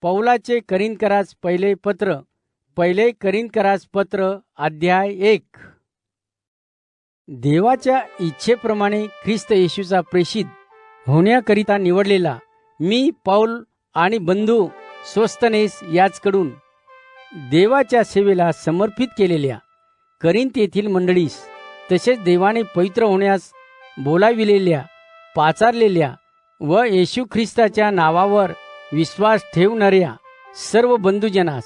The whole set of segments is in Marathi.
पौलाचे करिंथकरास पहिले करिंथकरास पत्र अध्याय 1. देवाच्या इच्छेप्रमाणे ख्रिस्त येशूचा प्रेषित होण्याकरिता निवडलेला मी पौल आणि बंधू सोस्थनेस याचकडून देवाच्या सेवेला समर्पित केलेल्या करिंथ येथील मंडळीस, तसेच देवाने पवित्र होण्यास बोलाविलेल्या, पाचारलेल्या व येशू ख्रिस्ताच्या नावावर विश्वास ठेवणाऱ्या सर्व बंधुजनास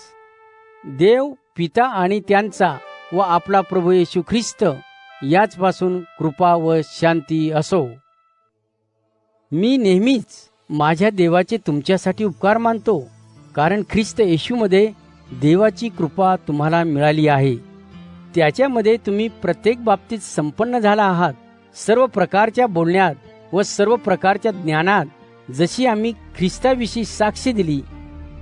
देव पिता आणि त्यांचा व आपला प्रभू येशू ख्रिस्त याचपासून कृपा व शांती असो. मी नेहमीच माझ्या देवाचे तुमच्यासाठी उपकार मानतो, कारण ख्रिस्त येशूमध्ये देवाची कृपा तुम्हाला मिळाली आहे. त्याच्यामध्ये तुम्ही प्रत्येक बाबतीत संपन्न झाला आहात. सर्व प्रकारच्या बोलण्यात व सर्व प्रकारच्या ज्ञानात जशी आम्ही ख्रिस्ताविषयी साक्ष दिली,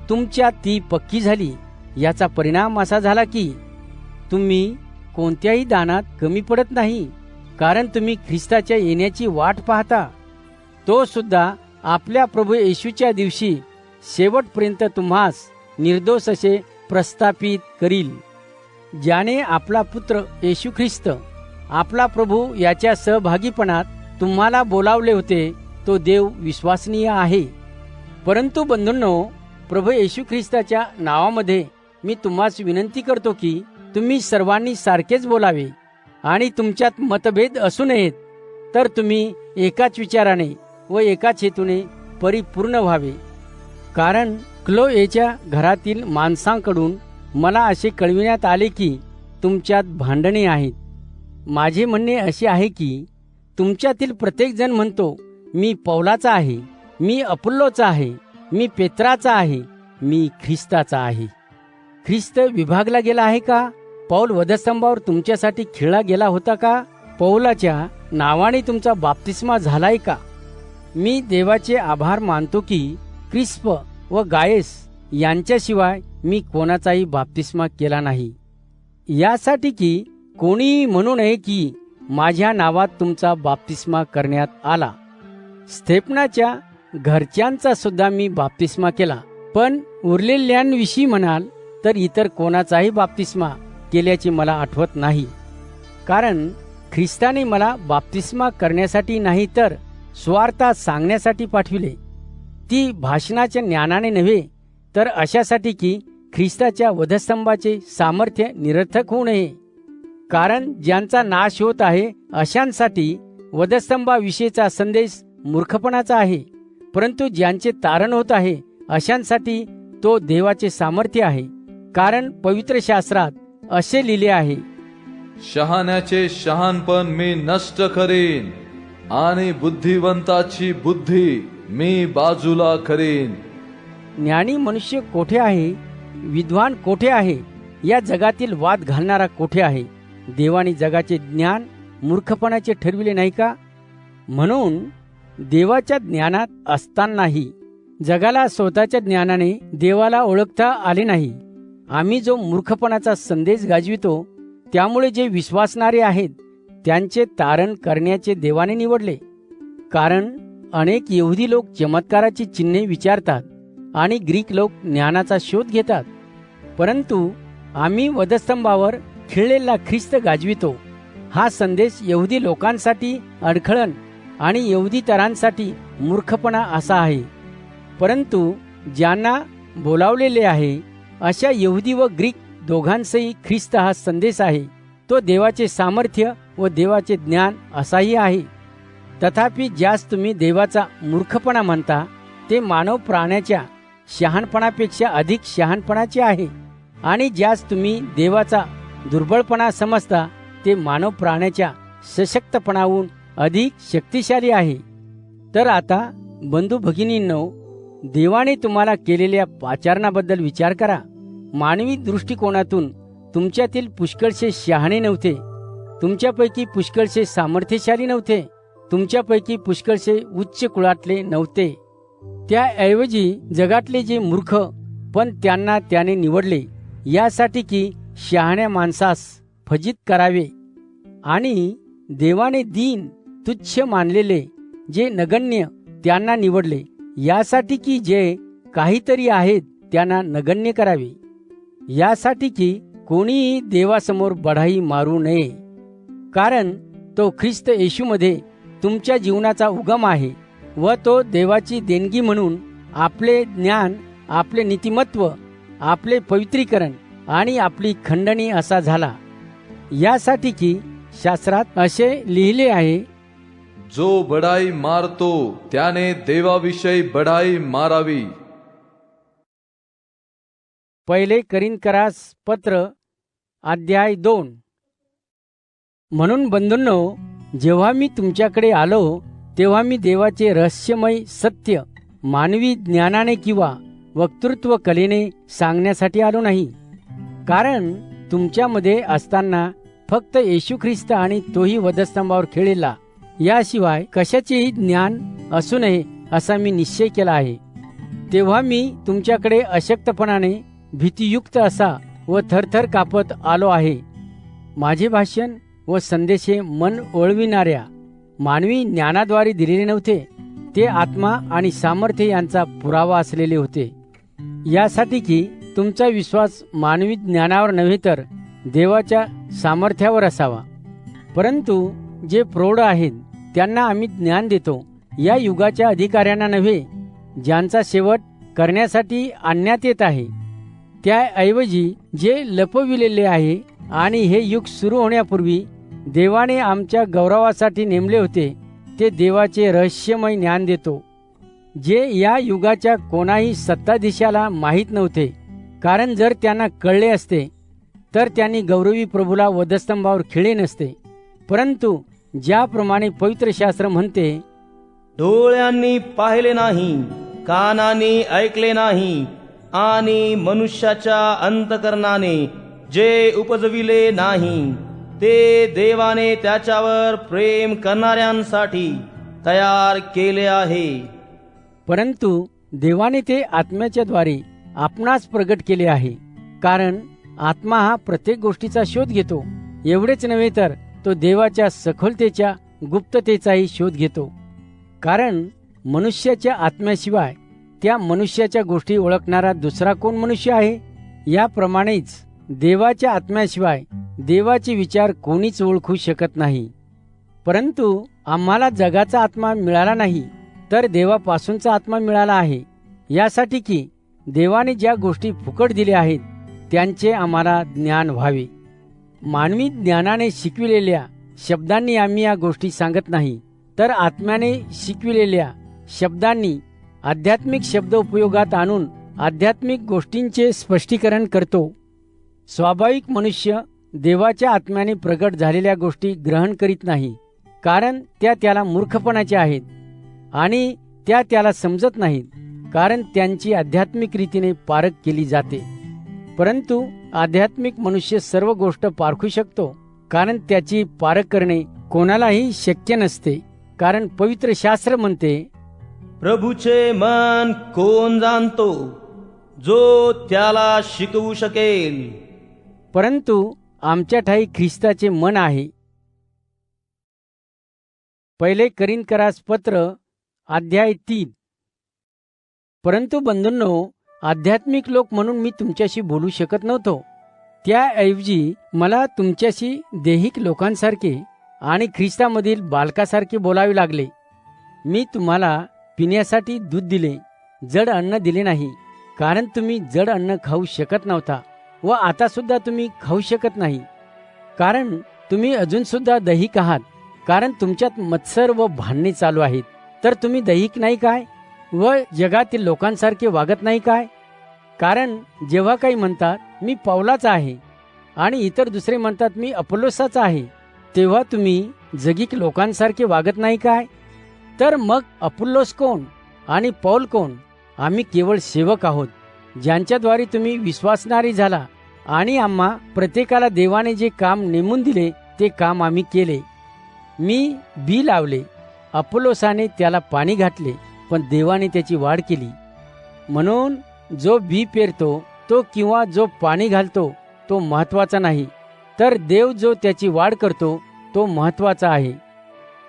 तुमच्यात ती पक्की झाली. याचा परिणाम असा झाला की तुम्ही कोणत्याही दानात कमी पडत नाही, कारण तुम्ही ख्रिस्ताच्या येण्याची वाट पाहता. तो सुद्धा आपल्या प्रभू येशूच्या दिवशी शेवटपर्यंत तुम्हास निर्दोष असे प्रस्थापित करील. ज्याने आपला पुत्र येशू ख्रिस्त आपला प्रभू याच्या सहभागीपणात तुम्हाला बोलावले होते, तो देव विश्वसनीय आहे. परंतु बंधूंनो, प्रभू येशू ख्रिस्ताच्या नावामध्ये मी तुम्हास विनंती करतो की तुम्ही सर्वांनी सारखेच बोलावे आणि तुमच्यात मतभेद असू नयेत, तर तुम्ही एकाच विचाराने व एकाच हेतूने परिपूर्ण व्हावे. कारण क्लोएच्या घरातील माणसांकडून मला असे कळविण्यात आले की तुमच्यात भांडणे आहेत. माझे म्हणणे असे आहे की तुमच्यातील प्रत्येकजण म्हणतो, मी पौलाचा आहे, मी अपुल्लोचा आहे, मी पेत्राचा आहे, मी ख्रिस्ताचा आहे. ख्रिस्त विभागला गेला आहे का? पौल वधस्तंभावर तुमच्यासाठी खिळला गेला होता का? पौलाच्या नावाने तुमचा बाप्तिस्मा झालाय का? मी देवाचे आभार मानतो की क्रिस्प व गायस यांच्याशिवाय मी कोणाचाही बाप्तिस्मा केला नाही, यासाठी की कोणीही म्हणू नये की माझ्या नावात तुमचा बाप्तिस्मा करण्यात आला. स्तेफनाच्या घरच्यांचा सुद्धा मी बाप्तिस्मा केला, पण उरलेल्यांविषयी म्हणाल तर इतर कोणाचाही बाप्तिस्मा केल्याचे मला आठवत नाही. कारण ख्रिस्ताने मला बाप्तिस्मा करण्यासाठी नाही तर स्वार्थात सांगण्यासाठी पाठविले, ती भाषणाच्या ज्ञानाने नव्हे, तर अशासाठी की ख्रिस्ताच्या वधस्तंभाचे सामर्थ्य निरर्थक होऊ नये. कारण ज्यांचा नाश होत आहे अशांसाठी वधस्तंभाविषयीचा संदेश मूर्खपणाचा आहे, परंतु ज्यांचे तारण होत आहे अशांसाठी तो देवाचे सामर्थ्य आहे. कारण पवित्र शास्त्रात असे लिहिले आहे, शहाण्याचे शहाणपण मी नष्ट करीन आणि बुद्धिवंताची बुद्धी मी बाजूला करीन. ज्ञानी मनुष्य कोठे आहे? विद्वान कोठे आहे? या जगातील वाद घालणारा कोठे आहे? देवाने जगाचे ज्ञान मूर्खपणाचे ठरविले नाही का? म्हणून देवाच्या ज्ञानात असतानाही जगाला स्वतःच्या ज्ञानाने देवाला ओळखता आले नाही. आम्ही जो मूर्खपणाचा संदेश गाजवितो, त्यामुळे जे विश्वासणारे आहेत त्यांचे तारण करण्याचे देवाने निवडले. कारण अनेक यहुदी लोक चमत्काराची चिन्हे विचारतात आणि ग्रीक लोक ज्ञानाचा शोध घेतात, परंतु आम्ही वधस्तंभावर खिळलेला ख्रिस्त गाजवितो. हा संदेश यहुदी लोकांसाठी अडखळण आणि यहुदीतरांसाठी मूर्खपणा असा आहे. परंतु ज्यांना बोलावलेले आहे अशा यहुदी व ग्रीक दोघांसही ख्रिस्त हा संदेश आहे. तो देवाचे सामर्थ्य व देवाचे ज्ञान असाही आहे. तथापि ज्यास तुम्ही देवाचा मूर्खपणा म्हणता, ते मानव प्राण्याच्या शहाणपणापेक्षा अधिक शहाणपणाचे आहे, आणि ज्यास तुम्ही देवाचा दुर्बळपणा समजता, ते मानव प्राण्याच्या सशक्तपणाहून अधिक शक्तिशाली आहे. तर आता बंधू भगिनींनो, देवाने तुम्हाला केलेल्या पाचारणाबद्दल विचार करा. मानवी दृष्टिकोनातून तुमच्यातील पुष्कळसे शहाणे नव्हते, तुमच्यापैकी पुष्कळसे सामर्थ्यशाली नव्हते, तुमच्यापैकी पुष्कळसे उच्च कुळातले नव्हते. त्याऐवजी जगातले जे मूर्ख, पण त्यांना त्याने निवडले, यासाठी की शहाण्या माणसास फजित करावे, आणि देवाने दीन तुच्छ मानलेले जे नगण्य त्यांना निवडले, यासाठी की जे काहीतरी आहेत त्यांना नगण्य करावे, यासाठी की कोणीही देवासमोर बढाई मारू नये. कारण तो ख्रिस्त येशूमध्ये तुमच्या जीवनाचा उगम आहे व तो देवाची देणगी म्हणून आपले ज्ञान, आपले नीतिमत्व, आपले पवित्रीकरण आणि आपली खंडणी असा झाला. यासाठी की शास्त्रात असे लिहिले आहे, जो बढाई मारतो त्याने देवाविषयी बढाई मारावी. पहिले करिन्थकरास पत्र अध्याय 2. म्हणून बंधूंनो, जेव्हा मी तुमच्याकडे आलो तेव्हा मी देवाचे रहस्यमय सत्य मानवी ज्ञानाने किंवा वक्तृत्व कलेने सांगण्यासाठी आलो नाही. कारण तुमच्यामध्ये असताना फक्त येशू ख्रिस्त आणि तोही वधस्तंभावर खेळलेला, याशिवाय कशाचेही ज्ञान असू नये असा मी निश्चय केला आहे. तेव्हा मी तुमच्याकडे अशक्तपणाने भीतियुक्त असा व थरथर कापत आलो आहे. माझे भाषण व संदेशे मन ओळविणाऱ्या मानवी ज्ञानाद्वारे दिलेले नव्हते, ते आत्मा आणि सामर्थ्य यांचा पुरावा असलेले होते. यासाठी की तुमचा विश्वास मानवी ज्ञानावर नव्हे तर देवाच्या सामर्थ्यावर असावा. परंतु जे प्रौढ आहेत त्यांना आम्ही ज्ञान देतो, या युगाच्या अधिकाऱ्यांना नव्हे, ज्यांचा शेवट करण्यासाठी आणण्यात येत आहे. त्याऐवजी जे लपविलेले आहे आणि हे युग सुरू होण्यापूर्वी देवाने आमच्या गौरवासाठी नेमले होते, ते देवाचे रहस्यमय ज्ञान देतो, जे या युगाच्या कोणाही सत्ताधीशाला माहीत नव्हते. कारण जर त्यांना कळले असते तर त्यांनी गौरवी प्रभूला वधस्तंभावर खिळे नसते. परंतु ज्याप्रमाणे पवित्र शास्त्र म्हणते, डोळ्यांनी पाहिले नाही, कानांनी ऐकले नाही आणि मनुष्याच्या अंतकरणाने जे उपजविले नाही, ते देवाने त्याच्यावर प्रेम करणाऱ्यांसाठी तयार केले आहे. परंतु देवाने ते आत्म्याच्या द्वारे आपणास प्रगट केले आहे. कारण आत्मा हा प्रत्येक गोष्टीचा शोध घेतो. एवढेच नव्हे तर तो देवाच्या सखोलतेच्या गुप्ततेचाही शोध घेतो. कारण मनुष्याच्या आत्म्याशिवाय त्या मनुष्याच्या गोष्टी ओळखणारा दुसरा कोण मनुष्य आहे? याप्रमाणेच देवाच्या आत्म्याशिवाय देवाचे विचार कोणीच ओळखू शकत नाही. परंतु आम्हाला जगाचा आत्मा मिळाला नाही, तर देवापासूनचा आत्मा मिळाला आहे. यासाठी की देवाने ज्या गोष्टी फुकट दिल्या आहेत त्यांचे आम्हाला ज्ञान व्हावे. मानवी ज्ञानाने शिकविलेल्या शब्दांनी आम्ही या गोष्टी सांगत नाही, तर आत्म्याने शिकविलेल्या शब्दांनी आध्यात्मिक शब्द उपयोगात आणून आध्यात्मिक गोष्टींचे स्पष्टीकरण करतो. स्वाभाविक मनुष्य देवाच्या आत्म्याने प्रगट झालेल्या गोष्टी ग्रहण करीत नाही, कारण त्या त्याला मूर्खपणाच्या आहेत आणि त्या त्याला समजत नाहीत, कारण त्यांची आध्यात्मिक रीतीने पारख केली जाते. परंतु आध्यात्मिक मनुष्य सर्व गोष्ट पारखू शकतो, कारण त्याची पारख करणे कोणालाही शक्य नसते. कारण पवित्र शास्त्र म्हणते, प्रभूचे मन कोण जाणतो, जो त्याला शिकवू शकेल. परंतु आमच्या ठाई ख्रिस्ताचे मन आहे. पहिले करिन्थकरास पत्र अध्याय 3. परंतु बंधूंनो, आध्यात्मिक लोक म्हणून मी तुमच्याशी बोलू शकत नव्हतो. त्याऐवजी मला तुमच्याशी दैहिक लोकांसारखे आणि ख्रिस्तामधील बालकासारखे बोलावे लागले. मी तुम्हाला पिण्यासाठी दूध दिले, जड अन्न दिले नाही, कारण तुम्ही जड अन्न खाऊ शकत नव्हता व आता सुद्धा तुम्ही खाऊ शकत नाही. कारण तुम्ही अजून सुद्धा दैहिक आहात, कारण तुमच्यात मत्सर व भांडणे चालू आहेत. तर तुम्ही दैहिक नाही काय व जगातील लोकांसारखे वागत नाही काय? कारण जेव्हा काही म्हणतात मी पौलाचा आहे आणि इतर दुसरे म्हणतात मी अपोल्लोसाचा आहे, तेव्हा तुम्ही जगिक लोकांसारखे वागत नाही काय? तर मग अपोल्लोस कोण आणि पौल कोण? आम्ही केवळ सेवक आहोत, ज्यांच्याद्वारे तुम्ही विश्वासणारी झाला आणि आम्हा प्रत्येकाला देवाने जे काम नेमून दिले ते काम आम्ही केले. मी बी लावले, अपोल्लोसाने त्याला पाणी घातले, पण देवाने त्याची वाढ केली. म्हणून जो बी पेरतो तो किंवा जो पाणी घालतो तो महत्वाचा नाही, तर देव जो त्याची वाढ करतो तो महत्वाचा आहे.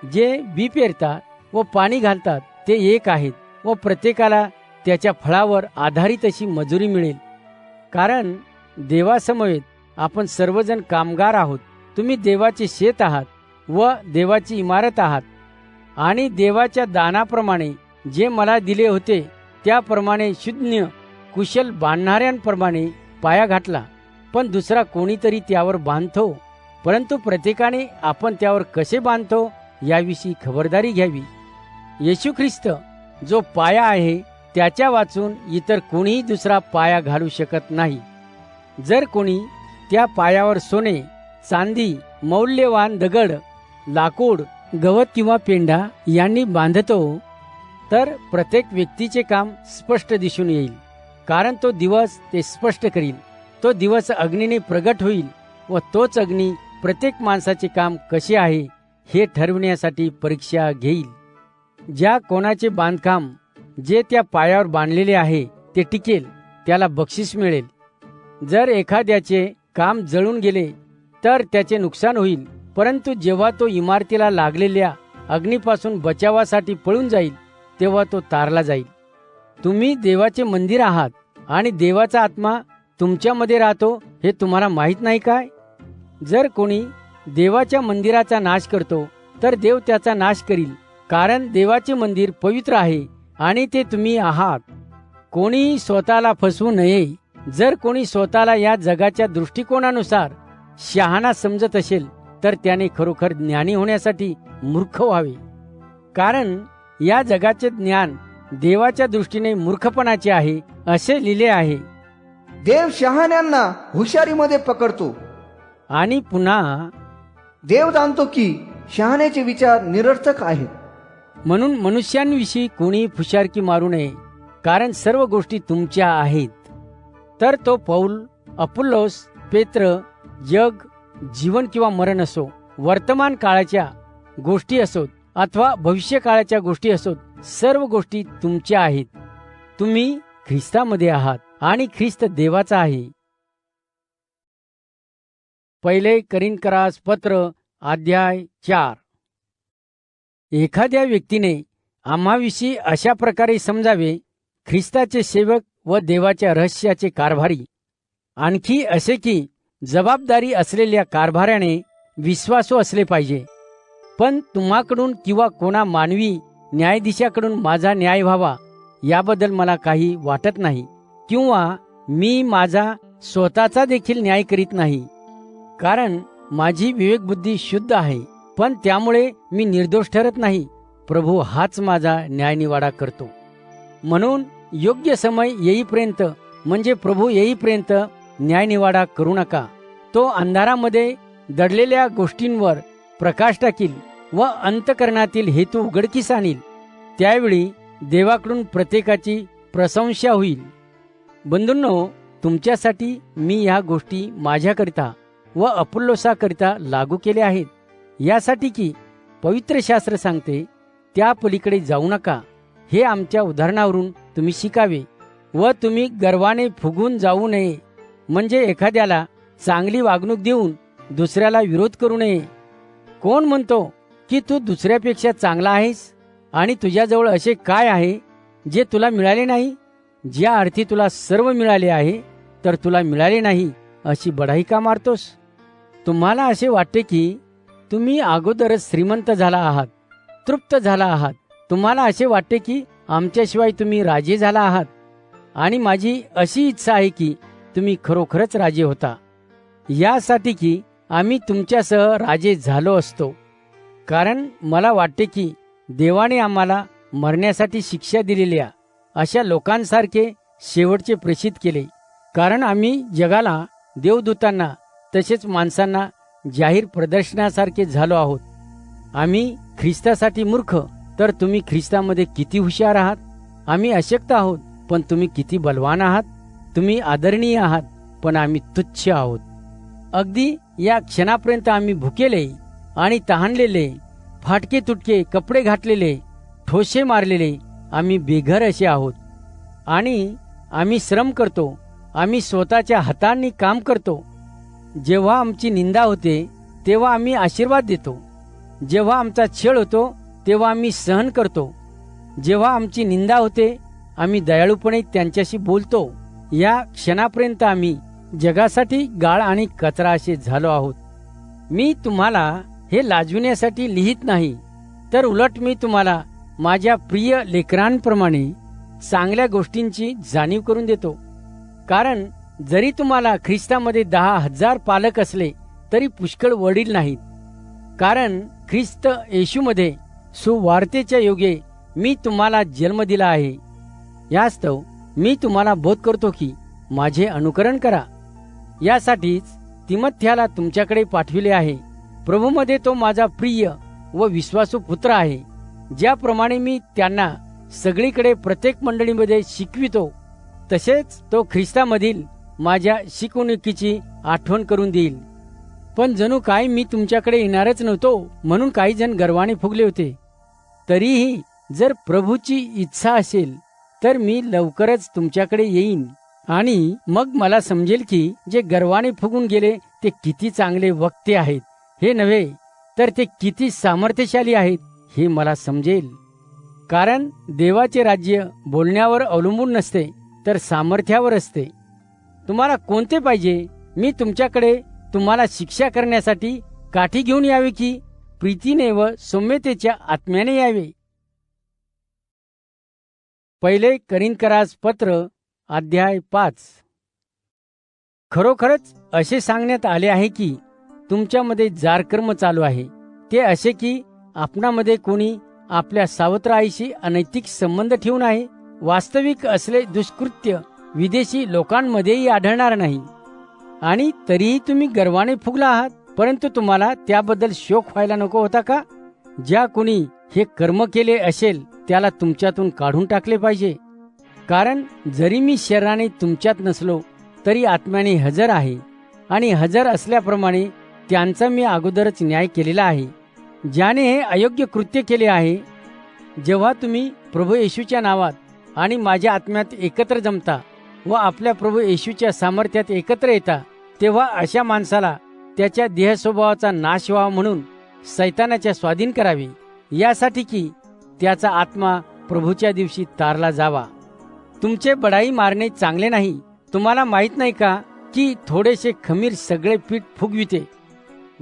जे बी पेरतात व पाणी घालतात ते एक आहेत व प्रत्येकाला त्याच्या फळावर आधारित अशी मजुरी मिळेल. कारण देवासमवेत आपण सर्वजण कामगार आहोत. तुम्ही देवाचे शेत आहात व देवाची इमारत आहात. आणि देवाच्या दानाप्रमाणे जे मला दिले होते त्याप्रमाणे शून्य कुशल बांधणाऱ्यांप्रमाणे पाया घातला. पण दुसरा कोणीतरी त्यावर बांधतो, परंतु प्रत्येकाने आपण त्यावर कसे बांधतो याविषयी खबरदारी घ्यावी. येशू ख्रिस्त जो पाया आहे त्याच्या वाचून इतर कोणीही दुसरा पाया घालू शकत नाही. जर कोणी त्या पायावर सोने, चांदी, मौल्यवान दगड, लाकूड, गवत किंवा पेंढा यांनी बांधतो तर प्रत्येक व्यक्तीचे काम स्पष्ट दिसून येईल. कारण तो दिवस ते स्पष्ट करील. तो दिवस अग्नीने प्रगट होईल व तोच अग्नी प्रत्येक माणसाचे काम कसे आहे हे ठरविण्यासाठी परीक्षा घेईल. ज्या कोणाचे बांधकाम जे त्या पायावर बांधलेले आहे ते टिकेल त्याला बक्षीस मिळेल. जर एखाद्याचे काम जळून गेले तर त्याचे नुकसान होईल, परंतु जेव्हा तो इमारतीला लागलेल्या अग्नीपासून बचावासाठी पळून जाईल तेव्हा तो तारला जाईल. तुम्ही देवाचे मंदिर आहात आणि देवाचा आत्मा तुमच्यामध्ये राहतो हे तुम्हाला माहीत नाही काय? जर कोणी देवाच्या मंदिराचा नाश करतो तर देव त्याचा नाश करील. कारण देवाचे मंदिर पवित्र आहे आणि ते तुम्ही आहात. कोणी स्वतःला फसवू नये. जर कोणी स्वतःला या जगाच्या दृष्टिकोनानुसार शहाणा समजत असेल तर त्याने खरोखर ज्ञानी होण्यासाठी मूर्ख व्हावे. कारण या जगाचे ज्ञान देवाच्या दृष्टीने मूर्खपणाचे आहे असे लिहिले आहे. देव शहाण्यांना हुशारीमध्ये पकडतो. आणि पुन्हा देव जाणतो की शहाण्याचे विचार निरर्थक आहेत. म्हणून मनुष्यांविषयी कोणी फुशारकी मारू नये, कारण सर्व गोष्टी तुमच्या आहेत. तर तो पौल, अपुल्लोस, पेत्र, जग, जीवन किंवा मरण असो, वर्तमान काळाच्या गोष्टी असोत अथवा भविष्य काळाच्या गोष्टी असोत, सर्व गोष्टी तुमच्या आहेत. तुम्ही ख्रिस्तामध्ये आहात आणि ख्रिस्त देवाचा आहे. पहिले करिन्थकरास पत्र अध्याय 4. एखाद्या व्यक्तीने आम्हाविषयी अशा प्रकारे समजावे, ख्रिस्ताचे सेवक व देवाच्या रहस्याचे कारभारी. आणखी असे की जबाबदारी असलेल्या कारभाऱ्याने विश्वासू असले पाहिजे. पण तुम्हाकडून किंवा कोणा मानवी न्यायाधीशाकडून माझा न्याय व्हावा याबद्दल मला काही वाटत नाही, किंवा मी माझा स्वतःचा देखील न्याय करीत नाही. कारण माझी विवेकबुद्धी शुद्ध आहे, पण त्यामुळे मी निर्दोष ठरत नाही. प्रभू हाच माझा न्यायनिवाडा करतो. म्हणून योग्य समय येईपर्यंत, म्हणजे प्रभू येईपर्यंत न्यायनिवाडा करू नका. तो अंधारामध्ये दडलेल्या गोष्टींवर प्रकाश टाकील व अंतकरणातील हेतू उघडकीस आणील. त्यावेळी देवाकडून प्रत्येकाची प्रशंसा होईल. बंधूंनो, तुमच्यासाठी मी ह्या गोष्टी माझ्याकरिता व अपुल्लोसाकरिता लागू केल्या आहेत, यासाठी की पवित्र शास्त्र सांगते त्या पलीकडे जाऊ नका हे आमच्या उदाहरणावरून तुम्ही शिकावे व तुम्ही गर्वाने फुगून जाऊ नये. म्हणजे एखाद्याला चांगली वागणूक देऊन दुसऱ्याला विरोध करू नये. कोण म्हणतो की तू दुसऱ्यापेक्षा चांगला आहेस आणि तुझ्याजवळ असे काय आहे जे तुला मिळाले नाही? ज्या अर्थी तुला सर्व मिळाले आहे तर तुला मिळाले नाही अशी बढाई का मारतोस? तुम्हाला असे वाटते की तुम्ही अगोदरच श्रीमंत झाला आहात, तृप्त झाला आहात. तुम्हाला असे वाटते की आमच्याशिवाय तुम्ही राजे झाला आहात, आणि माझी अशी इच्छा आहे की तुम्ही खरोखरच राजे होता, यासाठी की आम्ही तुमच्यासह राजे झालो असतो. कारण मला वाटते की देवाने आम्हाला मरण्यासाठी शिक्षा दिलेल्या अशा लोकांसारखे शेवटचे प्रेषित केले. कारण आम्ही जगाला, देवदूतांना तसेच माणसांना जाहीर प्रदर्शनासारखे झालो आहोत. आम्ही ख्रिस्तासाठी मूर्ख, तर तुम्ही ख्रिस्तामध्ये किती हुशार आहात. आम्ही अशक्त आहोत, पण तुम्ही किती बलवान आहात. तुम्ही आदरणीय आहात, पण आम्ही तुच्छ आहोत. अगदी या क्षणापर्यंत आम्ही भुकेले आणि तहानलेले, फाटके तुटके कपडे घातलेले, ठोसे मारलेले, आम्ही बेघर असे आहोत. आणि आम्ही श्रम करतो, आम्ही स्वतःच्या हातांनी काम करतो. जेव्हा आमची निंदा होते तेव्हा आम्ही आशीर्वाद देतो. जेव्हा आमचा छळ होतो तेव्हा आम्ही सहन करतो. जेव्हा आमची निंदा होते आम्ही दयाळूपणे त्यांच्याशी बोलतो, या क्षणापर्यंत आम्ही जगासाठी गाळ आणि कचरा असे झालो आहोत. मी तुम्हाला हे लाजविण्यासाठी लिहित नाही, तर उलट मी तुम्हाला माझ्या प्रिय लेकरांप्रमाणे चांगल्या गोष्टींची जाणीव करून देतो. कारण जरी तुम्हाला ख्रिस्तामध्ये 10,000 पालक असले तरी पुष्कळ वडील नाहीत. कारण ख्रिस्त येशूमध्ये सुवार्तेच्या योगे मी तुम्हाला जन्म दिला आहे. यास्तव मी तुम्हाला बोध करतो की माझे अनुकरण करा. यासाठीच तिमोथेला तुमच्याकडे पाठविले आहे. प्रभूमध्ये तो माझा प्रिय व विश्वासू पुत्र आहे. ज्याप्रमाणे मी त्यांना सगळीकडे प्रत्येक मंडळीमध्ये शिकवितो, तसेच तो ख्रिस्तामधील माझ्या शिकवणुकीची आठवण करून देईल. पण जणू काय मी तुमच्याकडे येणारच नव्हतो म्हणून काही जण गर्वाने फुगले होते. तरीही जर प्रभूची इच्छा असेल तर मी लवकरच तुमच्याकडे येईन, आणि मग मला समजेल की जे गर्वाने फुगून गेले ते किती चांगले वक्ते आहेत हे नव्हे, तर ते किती सामर्थ्यशाली आहेत हे मला समजेल. कारण देवाचे राज्य बोलण्यावर अवलंबून नसते, तर सामर्थ्यावर असते. तुम्हाला कोणते पाहिजे? मी तुमच्याकडे तुम्हाला शिक्षा करण्यासाठी काठी घेऊन यावे की प्रीतीने व सौम्यतेच्या आत्म्याने यावे? पहिले करिंथकरास पत्र अध्याय 5. खरोखरच असे सांगण्यात आले आहे की तुमच्यामध्ये जारकर्म चालू आहे. ते असे की आपणामध्ये कोणी आपल्या सावत्र आईशी अनैतिक संबंध ठेवून आहे. वास्तविक असले दुष्कृत्य विदेशी लोकांमध्येही आढळणार नाही. आणि तरीही तुम्ही गर्वाने फुगला आहात. परंतु तुम्हाला त्याबद्दल शोक व्हायला नको होता का? ज्या कोणी हे कर्म केले असेल त्याला तुमच्यातून काढून टाकले पाहिजे. कारण जरी मी शरीराने तुमच्यात नसलो तरी आत्म्याने हजर आहे, आणि हजर असल्याप्रमाणे त्यांचा मी अगोदरच न्याय केलेला आहे. ज्याने हे अयोग्य कृत्य केले आहे, जेव्हा तुम्ही प्रभू येशूच्या नावात आणि माझ्या आत्म्यात एकत्र जमता व आपल्या प्रभू येशूच्या सामर्थ्यात एकत्र येता, तेव्हा अशा माणसाला त्याच्या देह स्वभावाचा नाश व्हावा म्हणून सैतानाच्या स्वाधीन करावे, यासाठी की त्याचा आत्मा प्रभूच्या दिवशी तारला जावा. तुमचे बढाई मारणे चांगले नाही. तुम्हाला माहित नाही का की थोडेसे खमीर सगळे पीठ फुगविते?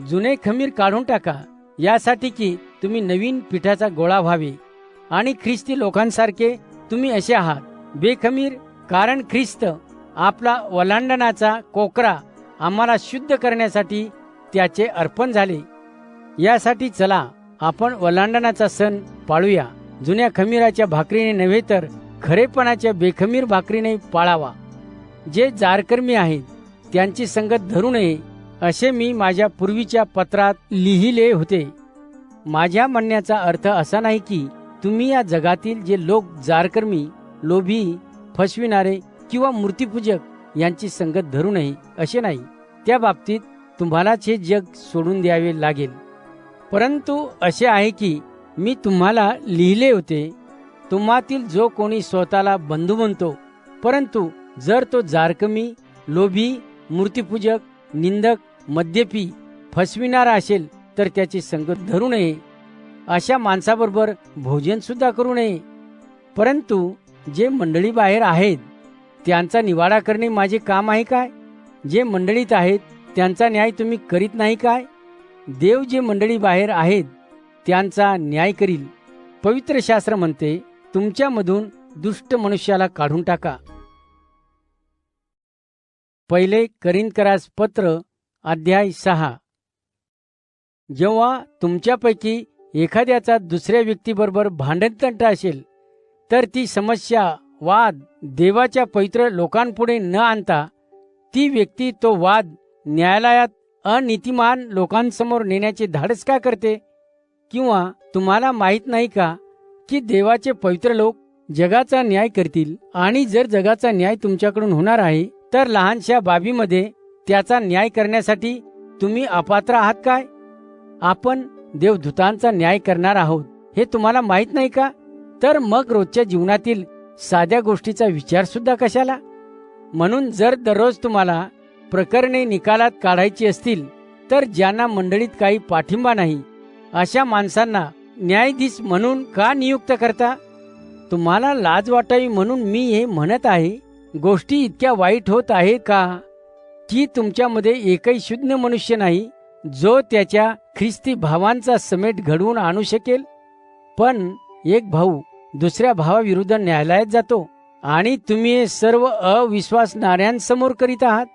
जुने खमीर काढून टाका, यासाठी की तुम्ही नवीन पिठाचा गोळा व्हावे. आणि ख्रिस्ती लोकांसारखे तुम्ही असे आहात, बेखमीर. कारण ख्रिस्त आपला ओलांडणाचा कोकरा आम्हाला शुद्ध करण्यासाठी त्याचे अर्पण झाले. यासाठी चला आपण ओलांडणाचा सण पाळूया. जुन्या खमीराच्या भाकरीने नव्हे तर खरेपणाच्या बेखमीर भाकरीने पाळावा. जे जारकर्मी आहेत त्यांची संगत धरू नये असे मी माझ्या पूर्वीच्या पत्रात लिहिले होते. माझ्या म्हणण्याचा अर्थ असा नाही की तुम्ही या जगातील जे लोक जारकर्मी, लोभी, फसविणारे किंवा मूर्तीपूजक यांची संगत धरू नये असे नाही. त्या बाबतीत तुम्हालाच हे जग सोडून द्यावे लागेल. परंतु असे आहे की मी तुम्हाला लिहिले होते, तुम्हातील जो कोणी स्वतःला बंधू म्हणतो, परंतु जर तो जारकमी, लोभी, मूर्तीपूजक, निंदक, मद्यपी, फसविणारा असेल तर त्याची संगत धरू नये. अशा माणसाबरोबर भोजन सुद्धा करू नये. परंतु जे मंडळी बाहेर आहेत त्यांचा निवाडा करणे माझे काम आहे काय? जे मंडळीत आहेत त्यांचा न्याय तुम्ही करीत नाही काय? देव जे मंडळी बाहेर आहेत त्यांचा न्याय करील. पवित्र शास्त्र म्हणते, तुमच्यामधून दुष्ट मनुष्याला काढून टाका. पहिले करिंथकरास पत्र अध्याय 6. जेव्हा तुमच्यापैकी एखाद्याचा दुसऱ्या व्यक्तीबरोबर भांडणतंट असेल तर ती समस्या, वाद देवाच्या पवित्र लोकांपुढे न आणता ती व्यक्ती तो वाद न्यायालयात अनीतिमान लोकांसमोर नेण्याचे धाडस का करते? किंवा तुम्हाला माहित नाही का की देवाचे पवित्र लोक जगाचा न्याय करतील, आणि जर जगाचा न्याय तुमच्याकडून होणार आहे तर लहानशा बाबीमध्ये त्याचा न्याय करण्यासाठी तुम्ही अपात्र आहात काय? आपण देवदूतांचा न्याय करणार आहोत हे तुम्हाला माहित नाही का? तर मग रोजच्या जीवनातील साध्या गोष्टीचा विचार सुद्धा कशाला? म्हणून जर दररोज तुम्हाला प्रकरणे निकालात काढायची असतील तर ज्यांना मंडळीत काही पाठिंबा नाही अशा माणसांना न्यायाधीश म्हणून का नियुक्त करता? तुम्हाला लाज वाटावी म्हणून मी हे म्हणत आहे. गोष्टी इतक्या वाईट होत आहेत का की तुमच्यामध्ये एकही शुद्ध मनुष्य नाही जो त्याच्या ख्रिस्ती भावांचा समेट घडवून आणू शकेल. पण एक भाऊ दुसऱ्या भावाविरुद्ध न्यायालयात जातो आणि तुम्ही हे सर्व अविश्वासणाऱ्यांसमोर करीत आहात.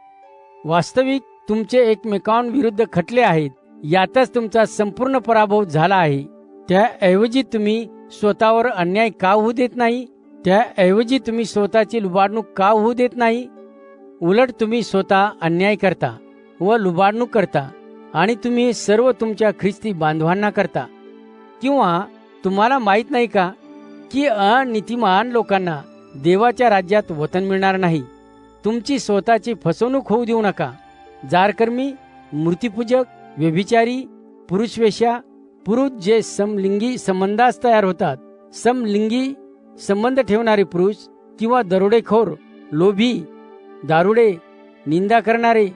वास्तविक तुमचे एकमेकांविरुद्ध खटले आहेत. यातच तुमचा संपूर्ण पराभव झाला आहे. त्याऐवजी तुम्ही स्वतःवर अन्याय का होऊ देत नाही? त्याऐवजी तुम्ही स्वतःची लुबाडणूक का होऊ देत नाही? उलट तुम्ही स्वतः अन्याय करता व लुबाडणूक करता आणि तुम्ही हे सर्व तुमच्या ख्रिस्ती बांधवांना करता. किंवा तुम्हाला माहीत नाही का की अनीतिमान लोकांना देवाच्या राज्यात वतन मिळणार नाही? तुमची स्वतःची फसवणूक होऊ देऊ नका. जारकर्मी, मूर्तीपूजक, व्यभिचारी, पुरुषवेश्या, पुरुष जे समलिंगी संबंधास तयार होतात, समलिंगी संबंध ठेवणारे पुरुष किंवा दरोडेखोर, लोभी, दारुडे, निंदा करणारे,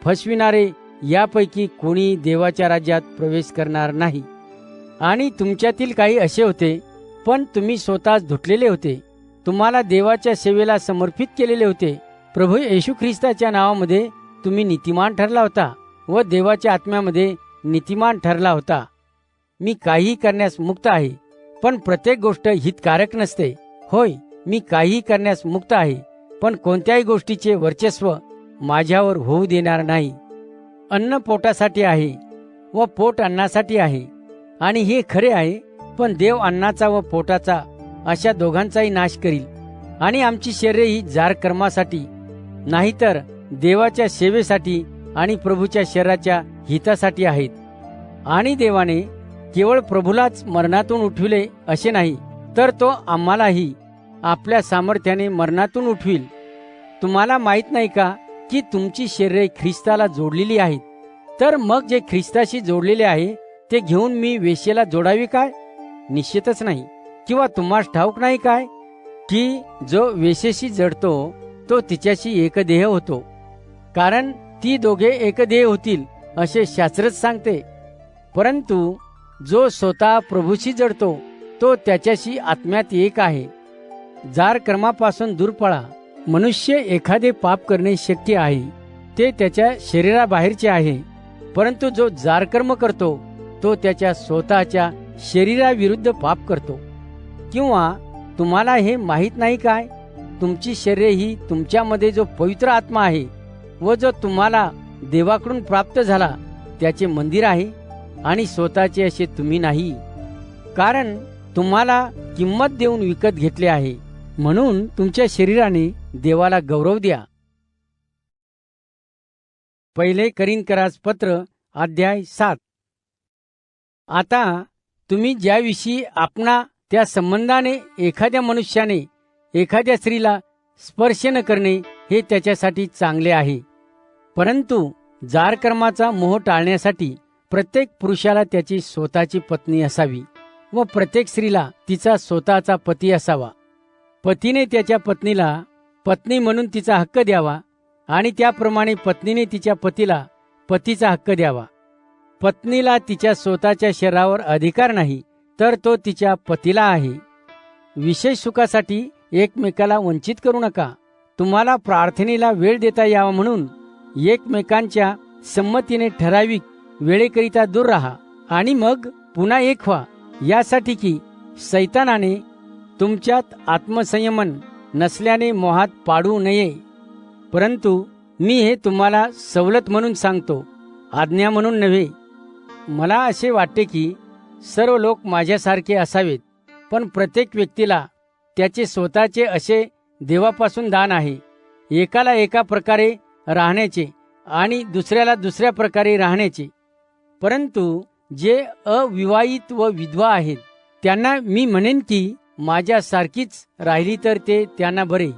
फसविणारे यापैकी कोणी देवाच्या राज्यात प्रवेश करणार नाही. आणि तुमच्यातील काही असे होते, पण तुम्ही स्वतःच धुतलेले होते, तुम्हाला देवाच्या सेवेला समर्पित केलेले होते. प्रभू येशू ख्रिस्ताच्या नावामध्ये तुम्ही नीतिमान ठरला होता व देवाच्या आत्म्यामध्ये नीतिमान ठरला होता. मी काहीही करण्यास मुक्त आहे, पण प्रत्येक गोष्ट हितकारक नसते. होय, मी काहीही करण्यास मुक्त आहे, पण कोणत्याही गोष्टीचे वर्चस्व माझ्यावर होऊ देणार नाही. अन्न पोटासाठी आहे व पोट अन्नासाठी आहे, आणि हे खरे आहे. पण देव अन्नाचा व पोटाचा अशा दोघांचाही नाश करील. आणि आमची शरीरे ही जार कर्मासाठी नाहीतर देवाच्या सेवेसाठी आणि प्रभूच्या शरीराच्या हितासाठी आहेत. आणि देवाने केवळ प्रभूलाच मरणातून उठविले असे नाही, तर तो आम्हालाही आपल्या सामर्थ्याने मरणातून उठविल. तुम्हाला माहीत नाही का की तुमची शरीरे ख्रिस्ताला जोडलेली आहेत? तर मग जे ख्रिस्ताशी जोडलेले आहे ते घेऊन मी वेश्येला जोडावी काय? निश्चितच नाही. किंवा तुम्हाला ठाऊक नाही काय की जो वेश्येशी जडतो तो तिच्याशी एकदेह होतो, कारण ती दोघे एकदेह होतील असे शास्त्रच सांगते. परंतु जो स्वतः प्रभूशी जडतो तो त्याच्याशी आत्म्यात एक आहे. जार कर्मापासून दूर पळा. मनुष्य एखादे पाप करणे शक्य आहे, ते त्याच्या शरीराबाहेरचे आहे, परंतु जो जार कर्म करतो तो त्याच्या स्वतःच्या शरीराविरुद्ध पाप करतो. किंवा तुम्हाला हे माहीत नाही काय, तुमची शरीरे ही तुमच्यामध्ये जो पवित्र आत्मा आहे व जो तुम्हाला देवाकडून प्राप्त झाला त्याचे मंदिर आहे, आणि स्वतःचे असे तुम्ही नाही, कारण तुम्हाला किंमत देऊन विकत घेतले आहे. म्हणून तुमच्या शरीराने देवाला गौरव द्या. पहिले करिन्थकरास पत्र अध्याय 7. आता तुम्ही ज्याविषयी आपणा त्या संबंधाने एखाद्या मनुष्याने एखाद्या स्त्रीला स्पर्श न करणे हे त्याच्यासाठी चांगले आहे. परंतु जार कर्माचा मोह टाळण्यासाठी प्रत्येक पुरुषाला त्याची स्वतःची पत्नी असावी व प्रत्येक स्त्रीला तिचा स्वतःचा पती असावा. पतीने त्याच्या पत्नीला पत्नी म्हणून तिचा हक्क द्यावा, आणि त्याप्रमाणे पत्नीने तिच्या पतीला पतीचा हक्क द्यावा. पत्नीला तिच्या स्वतःच्या शरीरावर अधिकार नाही, तर तो तिच्या पतीला आहे. विशेष सुखासाठी एकमेकाला वंचित करू नका. तुम्हाला प्रार्थनेला वेळ देता यावा म्हणून एकमेकांच्या संमतीने ठराविक वेळेकरिता दूर राहा, आणि मग पुन्हा एक व्हा, यासाठी की सैतानाने तुमच्यात आत्मसंयमन नसल्याने मोहात पाडू नये. परंतु मी हे तुम्हाला सवलत म्हणून सांगतो, आज्ञा म्हणून नव्हे. मला असे वाटते की सर्व लोक माझ्यासारखे असावेत, पण प्रत्येक व्यक्तीला त्याचे स्वतःचे असे देवापासून दान आहे. एकाला एका प्रकारे राहण्याचे आणि दुसऱ्याला दुसऱ्या प्रकारे राहण्याचे. परंतु जे अविवाहित व विधवा आहेत त्यांना मी म्हणेन की माझ्यासारखीच राहिली तर ते त्यांना बरे.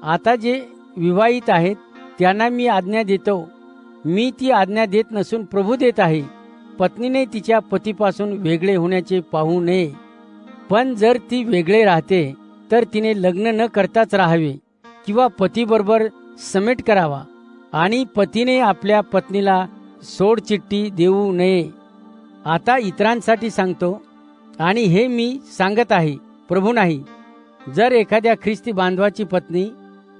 आता जे विवाहित आहेत त्यांना मी आज्ञा देतो. मी ती आज्ञा देत नसून प्रभू देत आहे. पत्नीने तिच्या पतीपासून वेगळे होण्याचे पाहू नये. पण जर ती वेगळे राहते तर तिने लग्न न करताच राहावे किंवा पतीबरोबर समेट करावा, आणि पतीने आपल्या पत्नीला सोडचिठ्ठी देऊ नये. आता इतरांसाठी सांगतो, आणि हे मी सांगत आहे, प्रभू नाही. जर एखाद्या ख्रिस्ती बांधवाची पत्नी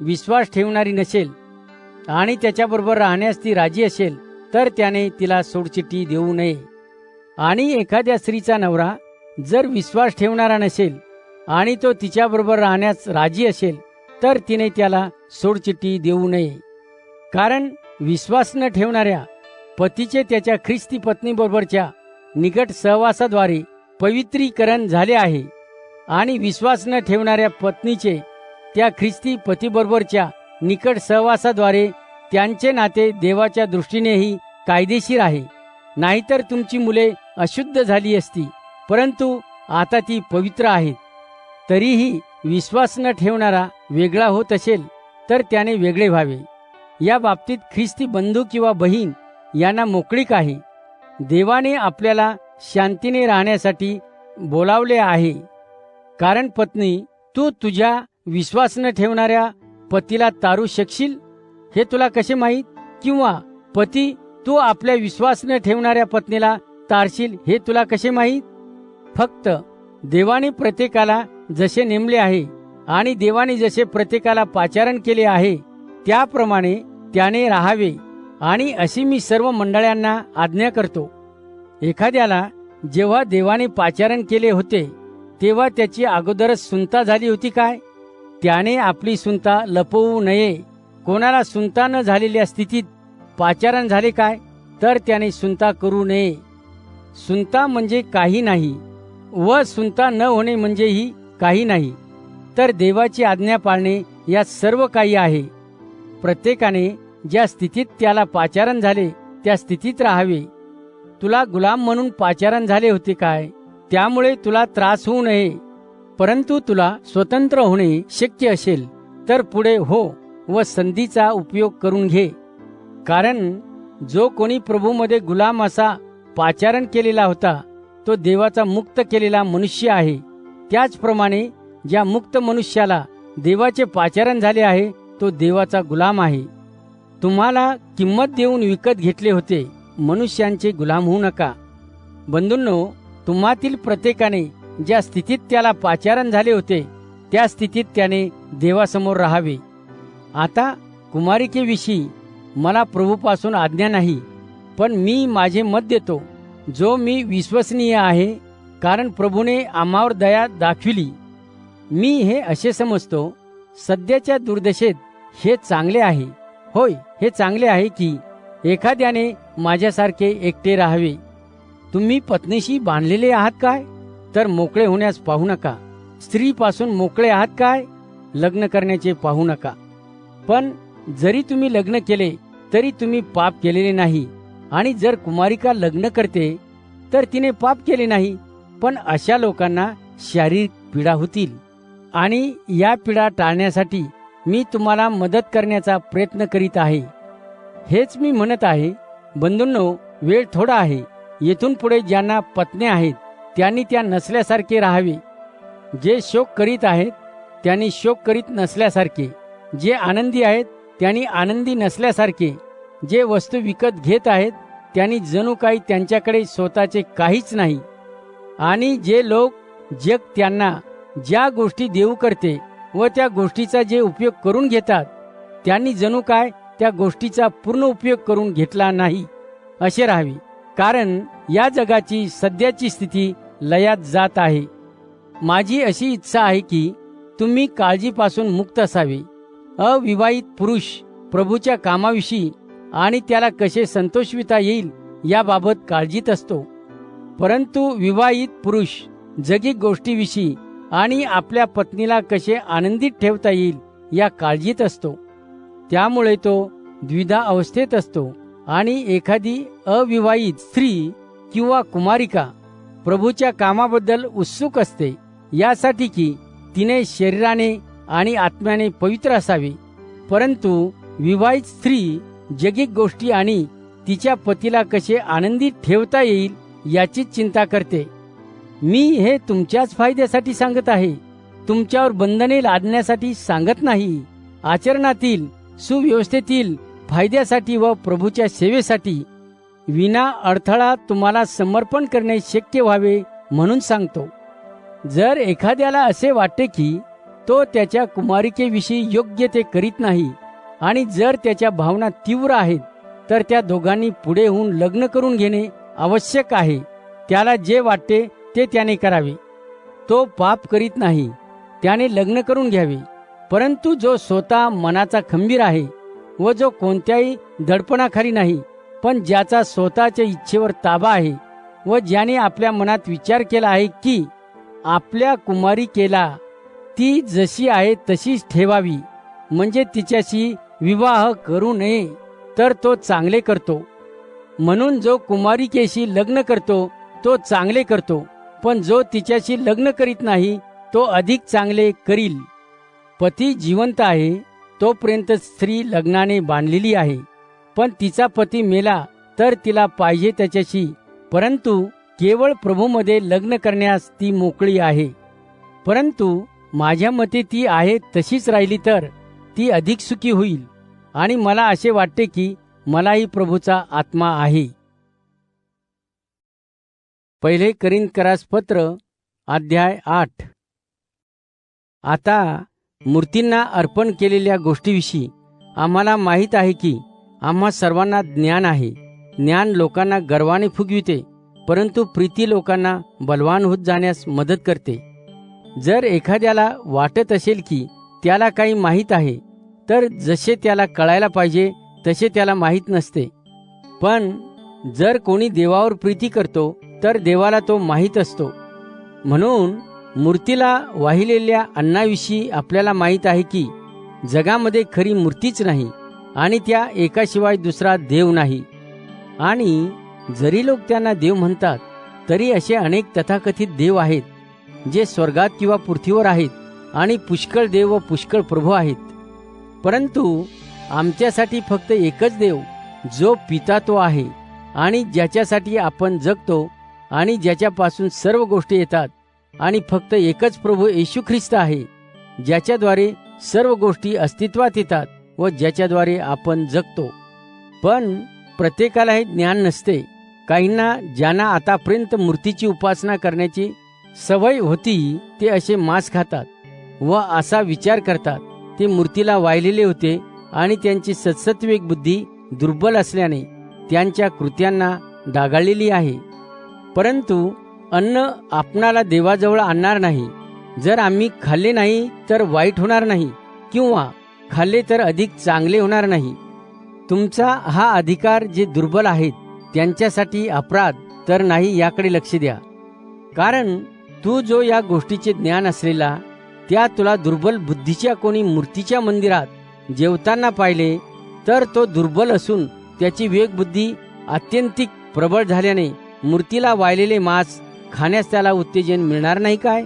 विश्वास ठेवणारी नसेल आणि त्याच्याबरोबर राहण्यास ती राजी असेल तर त्याने तिला सोडचिठ्ठी देऊ नये. आणि एखाद्या स्त्रीचा नवरा जर विश्वास ठेवणारा नसेल आणि तो तिच्याबरोबर राहण्यास राजी असेल तर तिने त्याला सोडचिठ्ठी देऊ नये. कारण विश्वास न ठेवणाऱ्या पतीचे त्याच्या ख्रिस्ती पत्नीबरोबरच्या निकट सहवासाद्वारे पवित्रीकरण झाले आहे आणि विश्वास न ठेवणाऱ्या पत्नीचे त्या ख्रिस्ती पतीबरोबरच्या निकट सहवासाद्वारे त्यांचे नाते देवाच्या दृष्टीनेही कायदेशीर आहे. नाहीतर तुमची मुले अशुद्ध झाली असती, परंतु आता ती पवित्र आहेत. तरीही विश्वास न ठेवणारा वेगळा होत असेल तर त्याने वेगळे व्हावे. या बाबतीत ख्रिस्ती बंधू किंवा बहीण यांना मोकळीक आहे. देवाने आपल्याला शांतीने राहण्यासाठी बोलावले आहे. कारण पत्नी, तू तुझ्या विश्वास न ठेवणाऱ्या पतीला तारू शकशील हे तुला कसे माहीत? किंवा पती, तू आपल्या विश्वास न ठेवणाऱ्या पत्नीला तारशील हे तुला कसे माहीत? फक्त देवाने प्रत्येकाला जसे नेमले आहे आणि देवाने जसे प्रत्येकाला पाचारण केले आहे त्याप्रमाणे त्याने राहावे. आणि अशी मी सर्व मंडळांना आज्ञा करतो. एखाद्याला जेव्हा देवाने पाचारण केले होते तेव्हा त्याची अगोदरच सुनता झाली होती काय? त्याने आपली सुनता लपवू नये. कोणाला सुनता न झालेल्या स्थितीत पाचारण झाले काय तर त्याने सुनता करू नये. सुनता म्हणजे काही नाही व सुनता न होणे म्हणजेही काही नाही, तर देवाची आज्ञा पाळणे या सर्व काही आहे. प्रत्येकाने ज्या स्थितीत त्याला पाचारण झाले त्या स्थितीत राहावे. तुला गुलाम म्हणून पाचारण झाले होते काय? त्यामुळे तुला त्रास होऊ नये. परंतु तुला स्वतंत्र होणे शक्य असेल तर पुढे हो व संधीचा उपयोग करून घे. कारण जो कोणी प्रभूमध्ये गुलाम असा पाचारण केलेला होता तो देवाचा मुक्त केलेला मनुष्य आहे. त्याचप्रमाणे ज्या मुक्त मनुष्याला देवाचे पाचारण झाले आहे तो देवाचा गुलाम आहे. तुम्हाला किंमत देऊन विकत घेतले होते, मनुष्यांचे गुलाम होऊ नका. बंधूंनो, तुम्हातील प्रत्येकाने ज्या स्थितीत त्याला पाचारण झाले होते त्या स्थितीत त्याने देवासमोर राहावे. आता कुमारिकेविषयी मला प्रभूपासून आज्ञा नाही, पण मी माझे मत देतो जो मी विश्वसनीय आहे, कारण प्रभूने आम्हावर दया दाखविली. मी हे असे समजतो, सध्याच्या दुर्दशेत हे चांगले आहे. होय, हे चांगले आहे की एखाद्याने माझ्यासारखे एकटे राहावे. तुम्ही पत्नीशी बांधलेले आहात काय? तर मोकळे होण्यास पाहू नका. स्त्रीपासून मोकळे आहात काय? लग्न करण्याचे पाहू नका. पण जरी तुम्ही लग्न केले तरी तुम्ही पाप केलेले नाही. आणि जर कुमारिका लग्न करते तर तिने पाप केले नाही. पण अशा लोकांना शारीरिक पीडा होतील. आणि या पीडा टाळण्यासाठी मी तुम्हाला मदत करण्याचा प्रयत्न करीत आहे. हेच मी म्हणत आहे. बंधूंनो, वेळ थोडा आहे. येथून पुढे ज्यांना पत्न्या आहेत त्यांनी त्या नसल्यासारखे राहावे. जे शोक करीत आहेत त्यांनी शोक करीत नसल्यासारखे. जे आनंदी आहेत त्यांनी आनंदी नसल्यासारखे. जे वस्तू विकत घेत आहेत त्यांनी जणू काही त्यांच्याकडे स्वतःचे काहीच नाही. आणि जे लोक जग त्यांना ज्या गोष्टी देऊ करते व त्या गोष्टीचा जे उपयोग करून घेतात त्यांनी जणू काय त्या गोष्टीचा पूर्ण उपयोग करून घेतला नाही असे राहावे. कारण या जगाची सध्याची स्थिती लयात जात आहे. माझी अशी इच्छा आहे की तुम्ही काळजीपासून मुक्त असावे. अविवाहित पुरुष प्रभूच्या कामाविषयी आणि त्याला कसे संतोषविता येईल याबाबत काळजीत असतो, परंतु विवाहित पुरुष जगिक गोष्टीविषयी आणि आपल्या पत्नीला कसे आनंदित ठेवता येईल या काळजीत असतो. त्यामुळे तो द्विधा अवस्थेत असतो. आणि एखादी अविवाहित स्त्री किंवा कुमारिका प्रभूच्या कामाबद्दल उत्सुक असते, यासाठी की तिने शरीराने आणि आत्म्याने पवित्र असावे. परंतु विवाहित स्त्री जगिक गोष्टी आणि तिच्या पतीला कसे आनंदित ठेवता येईल याचीच चिंता करते. मी हे तुमच्याच फायद्यासाठी सांगत आहे, तुमच्यावर बंधने लादण्यासाठी सांगत नाही. आचरणातील सुव्यवस्थेतील फायद्यासाठी व प्रभूच्या सेवेसाठी विना अडथळा तुम्हाला समर्पण करणे शक्य व्हावे म्हणून सांगतो. जर एखाद्याला असे वाटते की तो त्याच्या कुमारिकेविषयी योग्य ते करीत नाही आणि जर त्याच्या भावना तीव्र आहेत तर त्या दोघांनी पुढे होऊन लग्न करून घेणे आवश्यक आहे. त्याला जे वाटते ते त्याने करावे. तो पाप करीत नाही, त्याने लग्न करून घ्यावे. परंतु जो स्वतः मनाचा खंबीर आहे व जो कोणत्याही दडपणाखाली नाही, पण ज्याचा स्वतःच्या इच्छेवर ताबा आहे व ज्याने आपल्या मनात विचार केला आहे की आपल्या कुमारिकेला ती जशी आहे तशीच ठेवावी, म्हणजे तिच्याशी विवाह करू नये, तर तो चांगले करतो. म्हणून जो कुमारिकेशी लग्न करतो तो चांगले करतो, पण जो तिच्याशी लग्न करीत नाही तो अधिक चांगले करील. पती जिवंत आहे तोपर्यंत स्त्री लग्नाने बांधलेली आहे, पण तिचा पती मेला तर तिला पाहिजे त्याच्याशी, परंतु केवळ प्रभूमध्ये लग्न करण्यास ती मोकळी आहे. परंतु माझ्या मते ती आहे तशीच राहिली तर ती अधिक सुखी होईल. आणि मला असे वाटते की मलाही प्रभूचा आत्मा आहे. पहिले कोरिन्थकरास पत्र अध्याय 8. आता मूर्तींना अर्पण केलेल्या गोष्टीविषयी आम्हाला माहीत आहे की आम्हा सर्वांना ज्ञान आहे. ज्ञान लोकांना गर्वाने फुगविते, परंतु प्रीती लोकांना बलवान होत जाण्यास मदत करते. जर एखाद्याला वाटत असेल की त्याला काही माहीत आहे, तर जसे त्याला कळायला पाहिजे तसे त्याला माहीत नसते. पण जर कोणी देवावर प्रीती करतो तर देवाला तो माहीत असतो. म्हणून मूर्तीला वाहिलेल्या अन्नाविषयी आपल्याला माहीत आहे की जगामध्ये खरी मूर्तीच नाही आणि त्या एकाशिवाय दुसरा देव नाही. आणि जरी लोक त्यांना देव म्हणतात तरी असे अनेक तथाकथित देव आहेत जे स्वर्गात किंवा पृथ्वीवर आहेत, आणि पुष्कळ देव व पुष्कळ प्रभू आहेत. परंतु आमच्यासाठी फक्त एकच देव, जो पिता तो आहे, आणि ज्याच्यासाठी आपण जगतो आणि ज्याच्यापासून सर्व गोष्टी येतात. आणि फक्त एकच प्रभू येशू ख्रिस्त आहे, ज्याच्याद्वारे सर्व गोष्टी अस्तित्वात येतात व ज्याच्याद्वारे आपण जगतो. पण प्रत्येकाला हे ज्ञान नसते. काहींना ज्यांना आतापर्यंत मूर्तीची उपासना करण्याची सवय होती ते असे मांस खातात व असा विचार करतात ते मूर्तीला वाहिलेले होते, आणि त्यांची सत्सत्विक बुद्धी दुर्बल असल्याने त्यांच्या कृत्यांना डागाळलेली आहे. परंतु अन्न आपणाला देवाजवळ आणणार नाही. जर आम्ही खाल्ले नाही तर वाईट होणार नाही, किंवा खाल्ले तर अधिक चांगले होणार नाही. तुमचा हा अधिकार जे दुर्बल आहेत त्यांच्यासाठी अपराध तर नाही याकडे लक्ष द्या. कारण तू जो या गोष्टीचे ज्ञान असलेला, त्या तुला दुर्बल बुद्धीच्या कोणी मूर्तीच्या मंदिरात जेवताना पाहिले तर तो दुर्बल असून त्याची विवेकबुद्धी अत्यंतिक प्रबळ झाल्याने मूर्तीला वाहिलेले मांस खाण्यास त्याला उत्तेजन मिळणार नाही काय?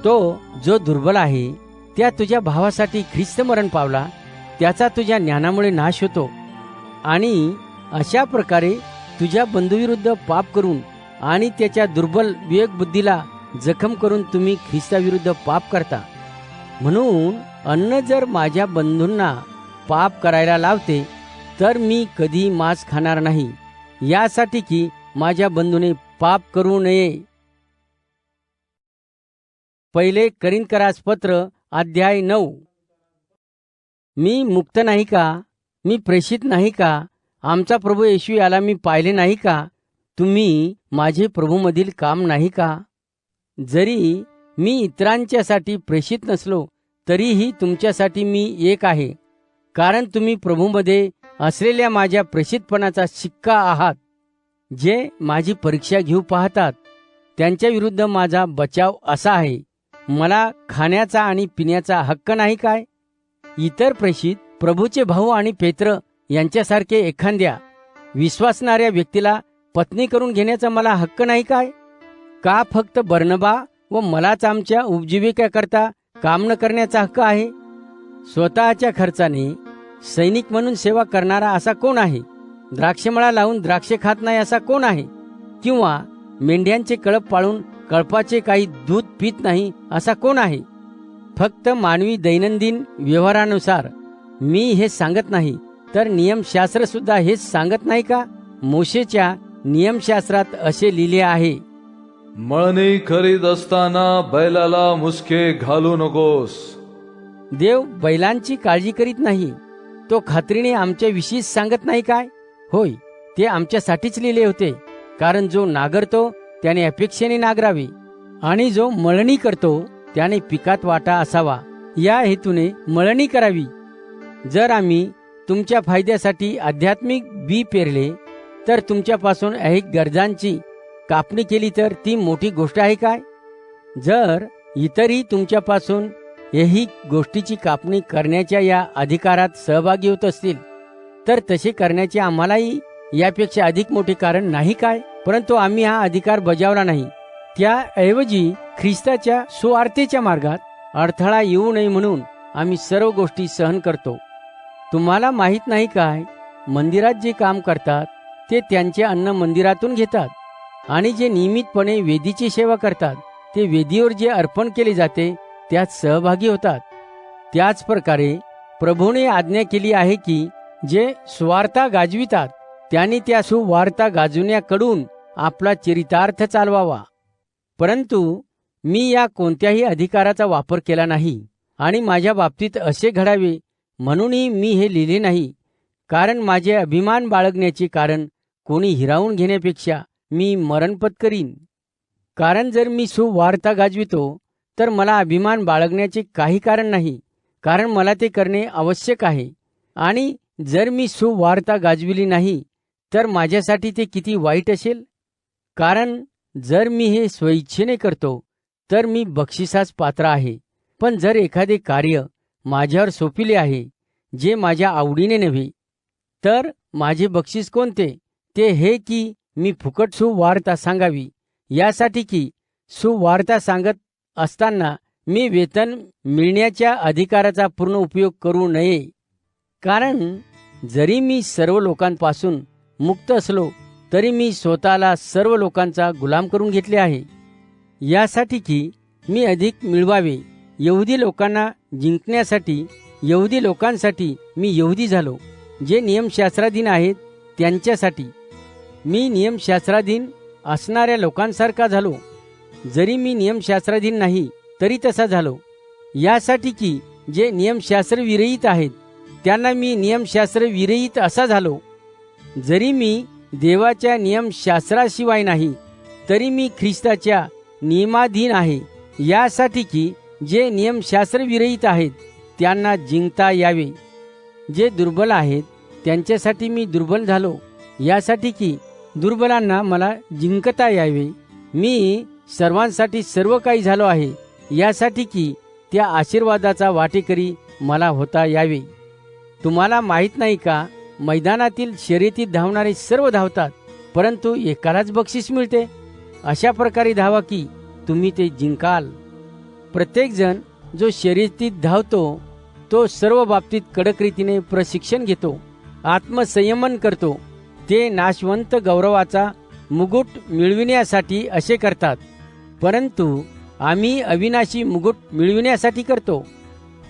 तो जो दुर्बल आहे त्या तुझ्या भावासाठी ख्रिस्त मरण पावला, त्याचा तुझ्या ज्ञानामुळे नाश होतो. आणि अशा प्रकारे तुझ्या बंधूविरुद्ध पाप करून आणि त्याच्या दुर्बल विवेकबुद्धीला जखम करून तुम्ही ख्रिस्ताविरुद्ध पाप करता. म्हणून अन्न जर माझ्या बंधूंना पाप करायला लावते तर मी कधी मांस खाणार नाही, यासाठी की माझ्या बंधूने पाप करू नये. पहिले कोरिन्थकरास पत्र अध्याय 9. मी मुक्त नाही का? मी प्रेषित नाही का? आमचा प्रभू येशू याला मी पाहिले नाही का? तुम्ही माझे प्रभूमधील काम नाही का? जरी मी इतरांच्यासाठी प्रेषित नसलो तरीही तुमच्यासाठी मी एक आहे, कारण तुम्ही प्रभूमध्ये असलेल्या माझ्या प्रेषितपणाचा शिक्का आहात. जे माझी परीक्षा घेऊ पाहतात त्यांच्या विरुद्ध माझा बचाव असा आहे, मला खाण्याचा आणि पिण्याचा हक्क नाही काय? इतर प्रेषित प्रभूचे भाऊ आणि पेत्र यांच्यासारखे एखाद्या विश्वासणाऱ्या व्यक्तीला पत्नी करून घेण्याचा मला हक्क नाही काय? का फक्त बर्नबा व मलाच आमच्या उपजीविकेकरता काम न करण्याचा हक्क आहे? स्वतःच्या खर्चाने सैनिक म्हणून सेवा करणारा असा कोण आहे? द्राक्षमळा लावून द्राक्षे खात नाही असा कोण आहे? किंवा मेंढ्यांचे कळप पाळून कळपाचे काही दूध पित नाही असा कोण आहे? फक्त मानवी दैनंदिन व्यवहारानुसार मी हे सांगत नाही, तर नियमशास्त्र सुद्धा हेच सांगत नाही का? मोशेच्या नियमशास्त्रात असे लिहिले आहे, मळणी करीत असताना बैलाला मुसके घालू नकोस. देव बैलांची काळजी करीत नाही, तो खात्रीने आमच्या विषयीच सांगत नाही काय? होय, ते आमच्यासाठीच लिहिले होते, कारण जो नांगरतो त्याने अपेक्षेने नांगरावे आणि जो मळणी करतो त्याने पिकात वाटा असावा, या हेतूने मळणी करावी. जर आम्ही तुमच्या फायद्यासाठी आध्यात्मिक बी पेरले तर तुमच्यापासून ऐहिक गरजांची कापणी केली तर ती मोठी गोष्ट आहे काय? जर इतरही तुमच्यापासून ऐहिक गोष्टीची कापणी करण्याच्या या अधिकारात सहभागी होत असतील तर तसे करण्याचे आम्हालाही यापेक्षा अधिक मोठे कारण नाही काय? परंतु आम्ही हा अधिकार बजावला नाही. त्याऐवजी ख्रिस्ताच्या सुवार्तेच्या मार्गात अडथळा येऊ नये म्हणून आम्ही सर्व गोष्टी सहन करतो. तुम्हाला माहीत नाही काय? मंदिरात जे काम करतात ते त्यांचे अन्न मंदिरातून घेतात आणि जे नियमितपणे वेदीची सेवा करतात ते वेदीवर जे अर्पण केले जाते त्यात सहभागी होतात. त्याच प्रकारे प्रभूने आज्ञा केली आहे की जे सुवार्ता गाजवितात त्यांनी त्या सुवार्ता गाजवण्याकडून आपला चरितार्थ चालवावा. परंतु मी या कोणत्याही अधिकाराचा वापर केला नाही आणि माझ्या बाबतीत असे घडावे म्हणूनही मी हे लिहिले नाही, कारण माझे अभिमान बाळगण्याचे कारण कोणी हिरावून घेण्यापेक्षा मी मरण पत्करीन. कारण जर मी सुवार्ता गाजवितो तर मला अभिमान बाळगण्याचे काही कारण नाही, कारण मला ते करणे आवश्यक आहे. आणि जर मी सुवार्ता गाजविली नाही तर माझ्यासाठी ते किती वाईट असेल. कारण जर मी हे स्वइच्छेने करतो तर मी बक्षिसास पात्र आहे, पण जर एखादे कार्य माझ्यावर सोपिले आहे जे माझ्या आवडीने नव्हे तर माझे बक्षीस कोणते? ते हे की मी फुकट सुवार्ता सांगावी, यासाठी की सुवार्ता सांगत असताना मी वेतन मिळण्याच्या अधिकाराचा पूर्ण उपयोग करू नये. कारण जरी मी सर्व लोकांपासून मुक्त असलो तरी मी स्वतःला सर्व लोकांचा गुलाम करून घेतले आहे, यासाठी की मी अधिक मिळवावे. यहुदी लोकांना जिंकण्यासाठी यहुदी लोकांसाठी मी यहुदी झालो, जे नियमशास्त्राधीन आहेत त्यांच्यासाठी. मी नियमशास्त्राधीन असणाऱ्या लोकांसारखा झालो, जरी मी नियमशास्त्राधीन नाही तरी तसा झालो, यासाठी की जे नियमशास्त्र विरहित आहेत त्यांना मी नियमशास्त्र विरहित असा झालो. जरी मी देवाच्या नियमशास्त्राशिवाय नाही तरी मी ख्रिस्ताच्या नियमाधीन आहे, यासाठी की जे नियमशास्त्र विरहित आहेत त्यांना जिंकता यावे. जे दुर्बल आहेत त्यांच्यासाठी मी दुर्बल झालो, यासाठी की दुर्बलांना मला जिंकता यावे. मी सर्वांसाठी सर्व काही झालो आहे, यासाठी की त्या आशीर्वादाचा वाटेकरी मला होता यावे. तुम्हाला माहीत नाही का? मैदानातील शर्यतीत धावणारे सर्व धावतात, परंतु एकालाच बक्षीस मिळते. अशा प्रकारे धावा की तुम्ही ते जिंकाल. प्रत्येकजण जो शर्यतीत धावतो तो सर्व बाबतीत कडक रीतीने प्रशिक्षण घेतो, आत्मसंयमन करतो. ते नाशवंत गौरवाचा मुकुट मिळविण्यासाठी असे करतात, परंतु आम्ही अविनाशी मुकुट मिळविण्यासाठी करतो.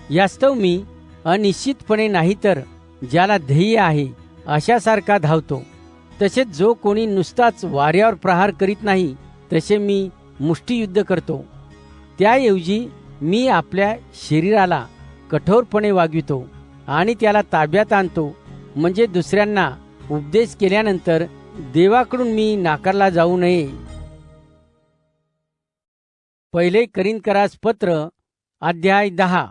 यास्तव मी अनिश्चितपणे नाही तर ज्याला ध्येय आहे अशासारखा धावतो. तसेच जो कोणी नुसताच वाऱ्यावर प्रहार करीत नाही तसे मी मुष्टियुद्ध करतो. त्याऐवजी मी आपल्या शरीराला कठोरपणे वागवितो आणि त्याला ताब्यात आणतो, म्हणजे दुसऱ्यांना उपदेश केल्यानंतर देवाकडून मी नाकारला जाऊ नये. पहिले करिंथकरास पत्र अध्याय 10.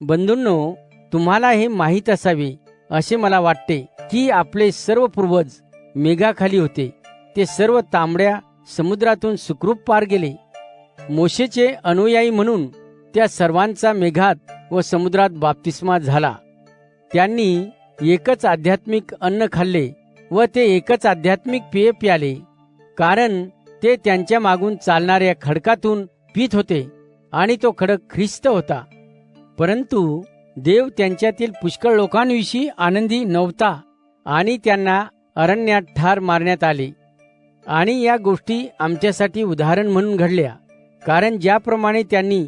बंधूंनो, तुम्हाला हे माहीत असावे असे मला वाटते की आपले सर्व पूर्वज मेघाखाली होते. ते सर्व तांबड्या समुद्रातून सुखरूप पार गेले. मोशेचे अनुयायी म्हणून त्या सर्वांचा मेघात व समुद्रात बाप्तिस्मा झाला. त्यांनी एकच आध्यात्मिक अन्न खाल्ले व ते एकच आध्यात्मिक पेय प्याले, कारण ते त्यांच्या मागून चालणाऱ्या खडकातून पीत होते आणि तो खडक ख्रिस्त होता. परंतु देव त्यांच्यातील पुष्कळ लोकांविषयी आनंदी नव्हता आणि त्यांना अरण्यात ठार मारण्यात आले. आणि या गोष्टी आमच्यासाठी उदाहरण म्हणून घडल्या, कारण ज्याप्रमाणे त्यांनी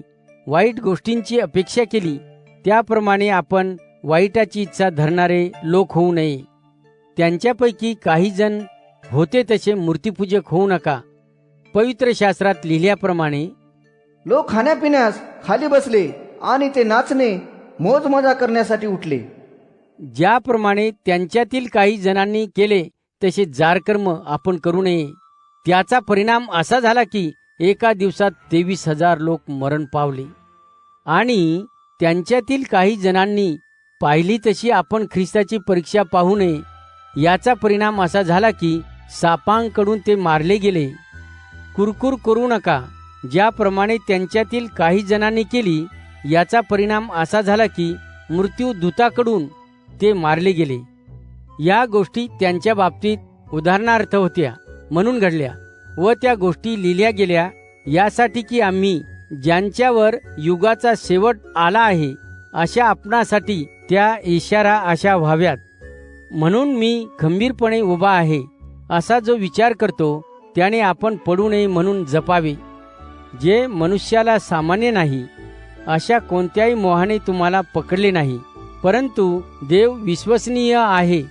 वाईट गोष्टींची अपेक्षा केली त्याप्रमाणे आपण वाईटाची इच्छा धरणारे लोक होऊ नये. त्यांच्यापैकी काही जण होते तसे मूर्तीपूजक होऊ नका. पवित्र शास्त्रात लिहिल्याप्रमाणे लोक खाण्यापिण्यास खाली बसले आणि ते नाचणे मोजमजा करण्यासाठी उठले. ज्याप्रमाणे त्यांच्यातील काही जणांनी केले तसे जारकर्म आपण करू नये. त्याचा परिणाम असा झाला की एका दिवसात 23,000 लोक मरण पावले. आणि त्यांच्यातील काही जणांनी पाहिली तशी आपण ख्रिस्ताची परीक्षा पाहू नये. याचा परिणाम असा झाला की सापांकडून ते मारले गेले. कुरकुर करू नका, ज्याप्रमाणे त्यांच्यातील काही जणांनी केली. याचा परिणाम असा झाला की मृत्यूदूताकडून ते मारले गेले. या गोष्टी त्यांच्या बाबतीत उदाहरणार्थ होत्या म्हणून घडल्या व त्या गोष्टी लिहिल्या गेल्या यासाठी की आम्ही ज्यांच्यावर युगाचा शेवट आला आहे अशा आपणासाठी त्या इशारा अशा व्हाव्यात. म्हणून मी खंबीरपणे उभा आहे. असा जो विचार करतो त्याने आपण पडू नये म्हणून जपावे. जे मनुष्याला सामान्य नाही अशा कोणत्याही मोहाने तुम्हाला पकडले नाही, परंतु देव विश्वसनीय आहे.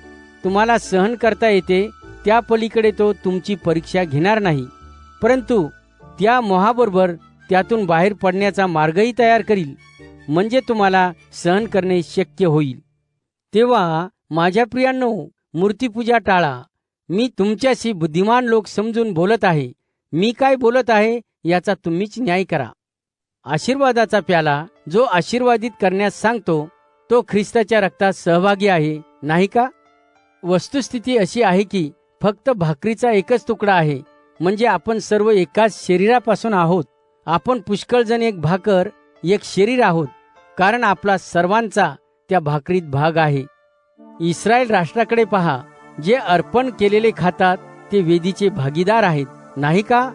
तुम्हाला सहन करता येते त्या पलीकडे तो तुमची परीक्षा घेणार नाही, परंतु त्या मोहाबरोबर त्यातून बाहेर पडण्याचा मार्गही तयार करील, म्हणजे तुम्हाला सहन करणे शक्य होईल. तेव्हा माझ्या प्रियांनो, मूर्तीपूजा टाळा. मी तुमच्याशी बुद्धिमान लोक समजून बोलत आहे. मी काय बोलत आहे याचा तुम्हीच न्याय करा. आशीर्वादाचा प्याला जो आशीर्वादित करण्यास सांगतो तो ख्रिस्ताच्या रक्तात सहभागी आहे, नाही का? वस्तुस्थिती अशी आहे की फक्त भाकरीचा एकच तुकडा आहे, म्हणजे आपण सर्व एकाच शरीरापासून आहोत. आपण पुष्कळ जण एक भाकर, एक शरीर आहोत, कारण आपला सर्वांचा त्या भाकरीत भाग आहे. इस्रायल राष्ट्राकडे पहा. जे अर्पण केलेले खातात ते वेदीचे भागीदार आहेत, नाही का?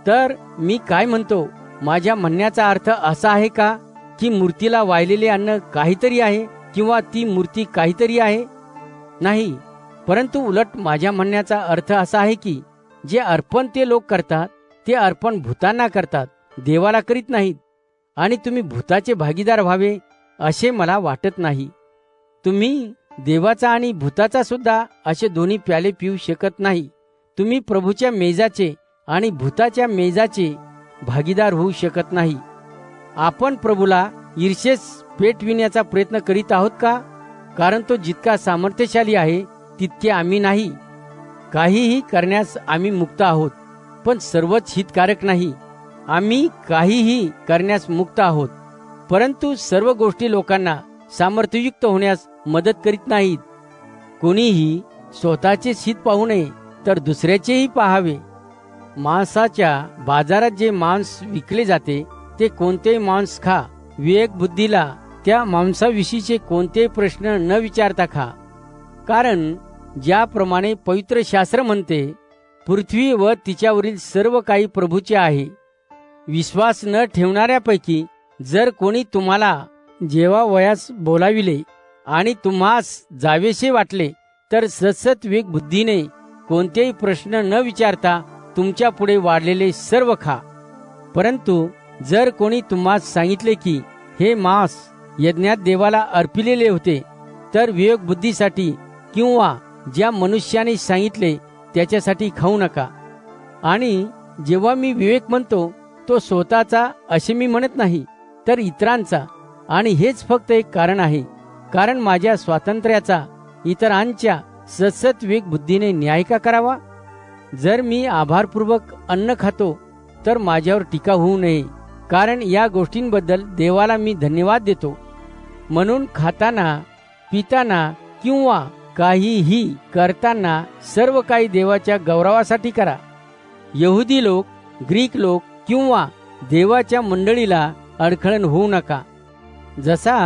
तर मी काय म्हणतो, माझ्या म्हणण्याचा अर्थ असा आहे का की मूर्तीला वाहिलेले अन्न काहीतरी आहे किंवा ती मूर्ती काहीतरी आहे? नाही, परंतु उलट माझ्या म्हणण्याचा अर्थ असा आहे की जे अर्पण ते लोक करतात ते अर्पण भूतांना करतात, देवाला करीत नाहीत. आणि तुम्ही भूताचे भागीदार व्हावे असे मला वाटत नाही. तुम्ही देवाचा आणि भूताचा सुद्धा असे दोन्ही प्याले पिऊ शकत नाही. तुम्ही प्रभूच्या मेजाचे आणि भूताच्या मेजाचे भागीदार होऊ शकत नाही. आपण प्रभूला ईर्षेस पेटविण्याचा प्रयत्न करीत आहोत का? कारण तो जितका सामर्थ्यशाली आहे तितके आम्ही नाही. काहीही करण्यास आम्ही मुक्त आहोत, पण सर्वच हितकारक नाही. आम्ही काहीही करण्यास मुक्त आहोत, परंतु सर्व गोष्टी लोकांना सामर्थ्ययुक्त होण्यास मदत करीत नाहीत. कोणीही स्वतःचे हित पाहू नये तर दुसऱ्याचेही पाहावे. मांसाच्या बाजारात जे मांस विकले जाते ते कोणतेही मांस खा. विवेक बुद्धीला त्या मांसाविषयीचे कोणतेही प्रश्न न विचारता खा. कारण ज्याप्रमाणे पवित्र शास्त्र म्हणते, पृथ्वी व तिच्यावरील सर्व काही प्रभूचे आहे. विश्वास न ठेवणाऱ्यापैकी जर कोणी तुम्हाला जेवावयास बोलाविले आणि तुम्हास जावेसे वाटले तर सतसत विवेक बुद्धीने कोणतेही प्रश्न न विचारता तुमच्या पुढे वाढलेले सर्व खा. परंतु जर कोणी तुम्हास सांगितले की हे मांस यज्ञात देवाला अर्पिलेले होते, तर विवेक बुद्धीसाठी किंवा ज्या मनुष्याने सांगितले त्याच्यासाठी खाऊ नका. आणि जेव्हा मी विवेक म्हणतो तो स्वतःचा असे मी म्हणत नाही, तर इतरांचा. आणि हेच फक्त एक कारण आहे, कारण माझ्या स्वातंत्र्याचा इतरांच्या सतसत विवेक बुद्धीने न्याय का करावा? जर मी आभारपूर्वक अन्न खातो तर माझ्यावर टीका होऊ नये, कारण या गोष्टींबद्दल देवाला मी धन्यवाद देतो. म्हणून खाताना, पिताना किंवा काहीही करताना सर्व काही देवाच्या गौरवासाठी करा. यहुदी लोक, ग्रीक लोक किंवा देवाच्या मंडळीला अडखळण होऊ नका. जसा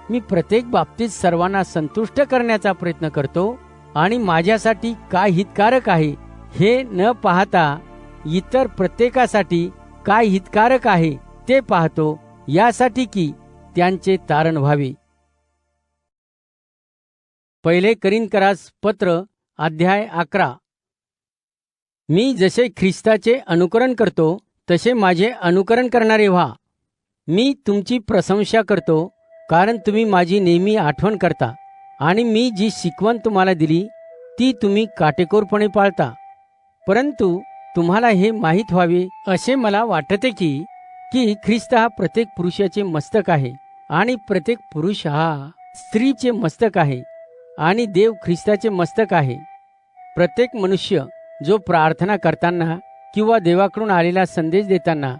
मी प्रत्येक बाबतीत सर्वांना संतुष्ट करण्याचा प्रयत्न करतो आणि माझ्यासाठी काय हितकारक आहे हे न पाहता इतर प्रत्येकासाठी काय हितकारक आहे ते पाहतो, यासाठी की त्यांचे तारण व्हावे. पहिले करिन्थकरास पत्र अध्याय 11. मी जसे ख्रिस्ताचे अनुकरण करतो तसे माझे अनुकरण करणारे व्हा. मी तुमची प्रशंसा करतो कारण तुम्ही माझी नेहमी आठवण करता आणि मी जी शिकवण तुम्हाला दिली ती तुम्ही काटेकोरपणे पाळता. परंतु तुम्हाला हे माहीत व्हावे असे मला वाटते की की ख्रिस्त हा प्रत्येक पुरुषाचे मस्तक आहे आणि प्रत्येक पुरुष हा स्त्रीचे मस्तक आहे आणि देव ख्रिस्ताचे मस्तक आहे. प्रत्येक मनुष्य जो प्रार्थना करताना किंवा देवाकडून आलेला संदेश देताना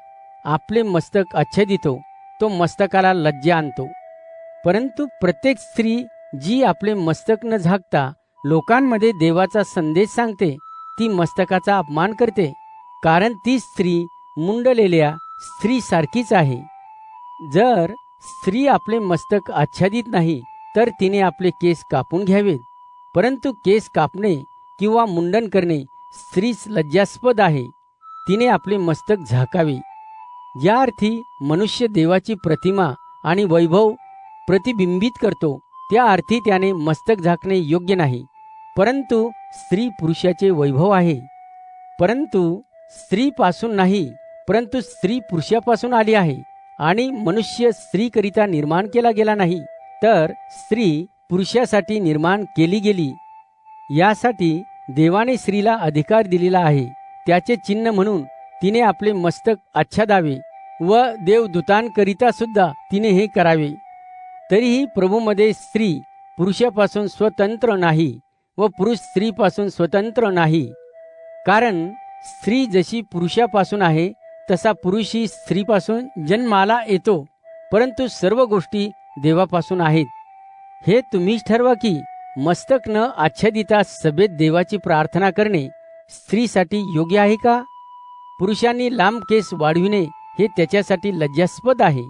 आपले मस्तक आच्छादितो तो मस्तकाला लज्जा आणतो. परंतु प्रत्येक स्त्री जी आपले मस्तक न झाकता लोकांमध्ये देवाचा संदेश सांगते ती मस्तकाचा अपमान करते, कारण ती स्त्री मुंडलेल्या स्त्रीसारखीच आहे. जर स्त्री आपले मस्तक आच्छादित नाही तर तिने आपले केस कापून घ्यावेत. परंतु केस कापणे किंवा मुंडन करणे स्त्रीस लज्जास्पद आहे. तिने आपले मस्तक झाकावे. ज्या अर्थी मनुष्य देवाची प्रतिमा आणि वैभव प्रतिबिंबित करतो त्या अर्थी त्याने मस्तक झाकणे योग्य नाही. परंतु स्त्री पुरुषाचे वैभव आहे. परंतु स्त्रीपासून नाही, परंतु स्त्री पुरुषापासून आली आहे आणि मनुष्य स्त्रीकरिता निर्माण केला गेला नाही, तर स्त्री पुरुषासाठी निर्माण केली गेली. यासाठी देवाने स्त्रीला अधिकार दिलेला आहे. त्याचे चिन्ह म्हणून तिने आपले मस्तक आच्छादावे व देवदूतांकरिता सुद्धा तिने हे करावे. तरीही प्रभूमध्ये स्त्री पुरुषापासून स्वतंत्र नाही व पुरुष स्त्रीपासून स्वतंत्र नाही. कारण स्त्री जशी पुरुषापासून आहे तसा पुरुषही स्त्रीपासून जन्माला येतो, परंतु सर्व गोष्टी देवापासून आहेत. हे तुम्हीच ठरवा की मस्तक न आच्छादिता सभेत देवाची प्रार्थना करणे स्त्रीसाठी योग्य आहे का? पुरुषांनी लांब केस वाढविणे हे त्याच्यासाठी लज्जास्पद आहे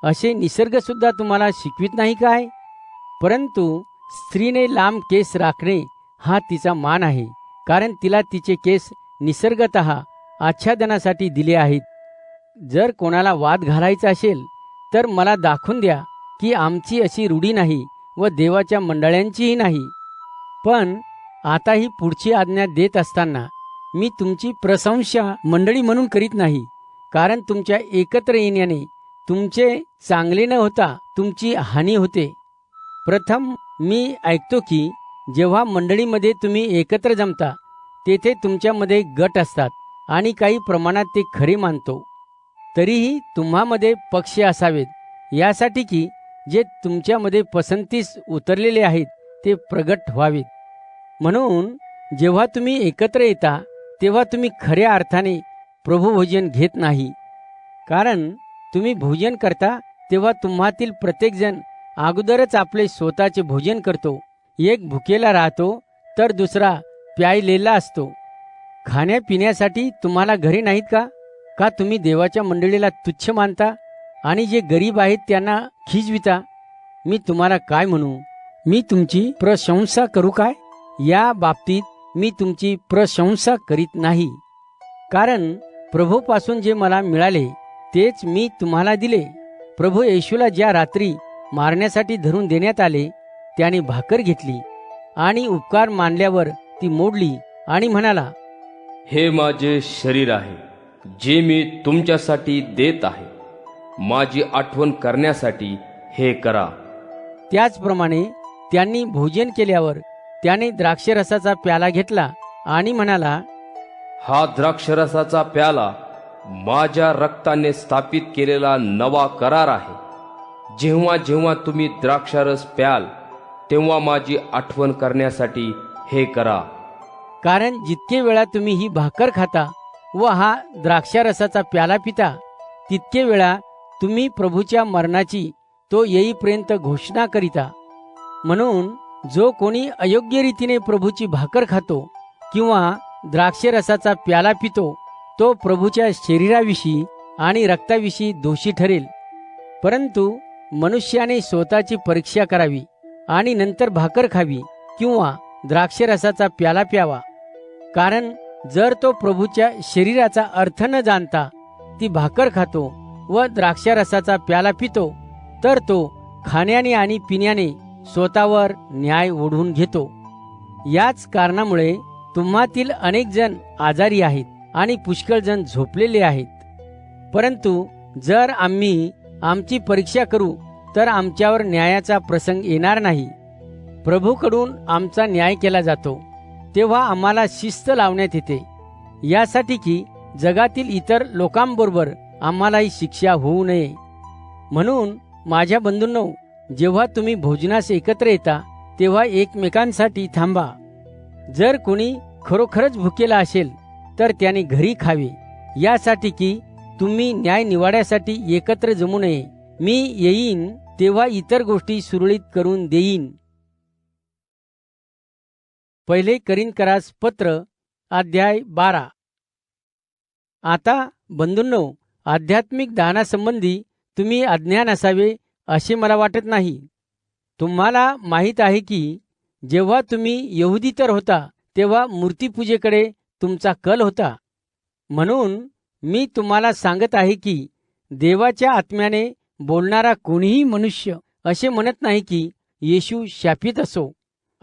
असे निसर्ग सुद्धा तुम्हाला शिकवित नाही काय? परंतु स्त्रीने लांब केस राखणे हा तिचा मान आहे, कारण तिला तिचे केस निसर्गतः आच्छादनासाठी दिले आहेत. जर कोणाला वाद घालायचा असेल तर मला दाखवून द्या की आमची अशी रूढी नाही व देवाच्या मंडळांचीही नाही. पण आता ही पुढची आज्ञा देत असताना मी तुमची प्रशंसा मंडळी म्हणून करीत नाही, कारण तुमच्या एकत्र येण्याने तुमचे चांगले न होता तुमची हानी होते. प्रथम मी ऐकतो की जेव्हा मंडळीमध्ये तुम्ही एकत्र जमता तेथे तुमच्यामध्ये गट असतात आणि काही प्रमाणात ते खरे मानतो. तरीही तुम्हामध्ये पक्ष असावेत, यासाठी की जे तुमच्यामध्ये पसंतीस उतरलेले आहेत ते प्रगट व्हावेत. म्हणून जेव्हा तुम्ही एकत्र येता तेव्हा तुम्ही खऱ्या अर्थाने प्रभुभोजन घेत नाही. कारण तुम्ही भोजन करता तेव्हा तुम्हातील प्रत्येकजण अगोदरच आपले स्वतःचे भोजन करतो. एक भुकेला राहतो तर दुसरा प्यायलेला असतो. खाण्यापिण्यासाठी तुम्हाला घरे नाहीत का? का तुम्ही देवाच्या मंडळीला तुच्छ मानता आणि जे गरीब आहेत त्यांना खिजविता? मी तुम्हाला काय म्हणू? मी तुमची प्रशंसा करू काय? या बाबतीत मी तुमची प्रशंसा करीत नाही, कारण प्रभूपासून जे मला मिळाले तेच मी तुम्हाला दिले. प्रभू येशूला ज्या रात्री मारण्यासाठी धरून देण्यात आले त्याने भाकर घेतली आणि उपकार मानल्यावर ती मोडली आणि म्हणाला, हे माझे शरीर आहे जे मी तुमच्यासाठी देत आहे. माझी आठवण करण्यासाठी हे करा. त्याचप्रमाणे त्यांनी भोजन केल्यावर त्याने द्राक्षरसाचा प्याला घेतला आणि म्हणाला, हा द्राक्षरसाचा प्याला माझ्या रक्ताने स्थापित केलेला नवा करार आहे. जेव्हा जेव्हा तुम्ही द्राक्षरस प्याल तेव्हा माझी आठवण करण्यासाठी हे करा. कारण जितके वेळा तुम्ही ही भाकर खाता व हा द्राक्षारसाचा प्याला पिता तितके वेळा तुम्ही प्रभूच्या मरणाची तो येईपर्यंत घोषणा करिता. म्हणून जो कोणी अयोग्य रीतीने प्रभूची भाकर खातो किंवा द्राक्षरसाचा प्याला पितो तो प्रभूच्या शरीराविषयी आणि रक्ताविषयी दोषी ठरेल. परंतु मनुष्याने स्वतःची परीक्षा करावी आणि नंतर भाकर खावी किंवा द्राक्षरसाचा प्याला प्यावा. कारण जर तो प्रभूच्या शरीराचा अर्थ न जाणता ती भाकर खातो व द्राक्षरसाचा प्याला पितो तर तो खाण्याने आणि पिण्याने स्वतःवर न्याय ओढवून घेतो. याच कारणामुळे तुम्हातील अनेक जण आजारी आहेत आणि पुष्कळ जण झोपलेले आहेत. परंतु जर आम्ही आमची परीक्षा करू तर आमच्यावर न्यायाचा प्रसंग येणार नाही. प्रभूकडून आमचा न्याय केला जातो तेव्हा आम्हाला शिस्त लावण्यात येते, यासाठी की जगातील इतर लोकांबरोबर आम्हालाही शिक्षा होऊ नये. म्हणून माझ्या बंधूंनो, जेव्हा तुम्ही भोजनास एकत्र येता तेव्हा एकमेकांसाठी थांबा. जर कोणी खरोखरच भुकेला असेल तर त्याने घरी खावे, यासाठी की तुम्ही न्याय निवाड्यासाठी एकत्र जमू नये. मी येईन तेव्हा इतर गोष्टी सुरळीत करून देईन. पहिले करिन्थकरास पत्र अध्याय 12. आता बंधूंनो, आध्यात्मिक दानासंबंधी तुम्ही अज्ञान असावे असे मला वाटत नाही. तुम्हाला माहीत आहे की जेव्हा तुम्ही यहुदी तर होता तेव्हा मूर्तीपूजेकडे तुमचा कल होता. म्हणून मी तुम्हाला सांगत आहे की देवाच्या आत्म्याने बोलणारा कोणीही मनुष्य असे म्हणत नाही की येशू शापित असो,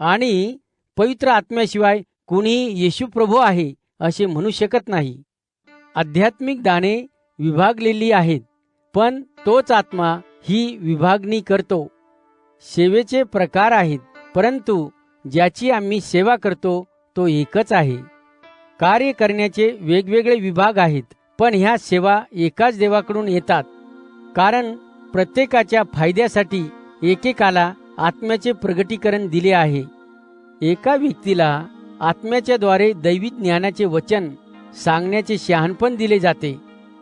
आणि पवित्र आत्म्याशिवाय कोणीही येशू प्रभू आहे असे म्हणू शकत नाही. आध्यात्मिक दाने विभागलेली आहेत, पण तोच आत्मा ही विभागणी करतो. सेवेचे प्रकार आहेत, परंतु ज्याची आम्ही सेवा करतो तो एकच आहे. कार्य करण्याचे वेगवेगळे विभाग आहेत, पण ह्या सेवा एकाच देवाकडून येतात. कारण प्रत्येकाच्या फायद्यासाठी एकेकाला आत्म्याचे प्रगटीकरण दिले आहे. एका व्यक्तीला आत्म्याच्या द्वारे दैवी ज्ञानाचे वचन सांगण्याचे शहाणपण दिले जाते,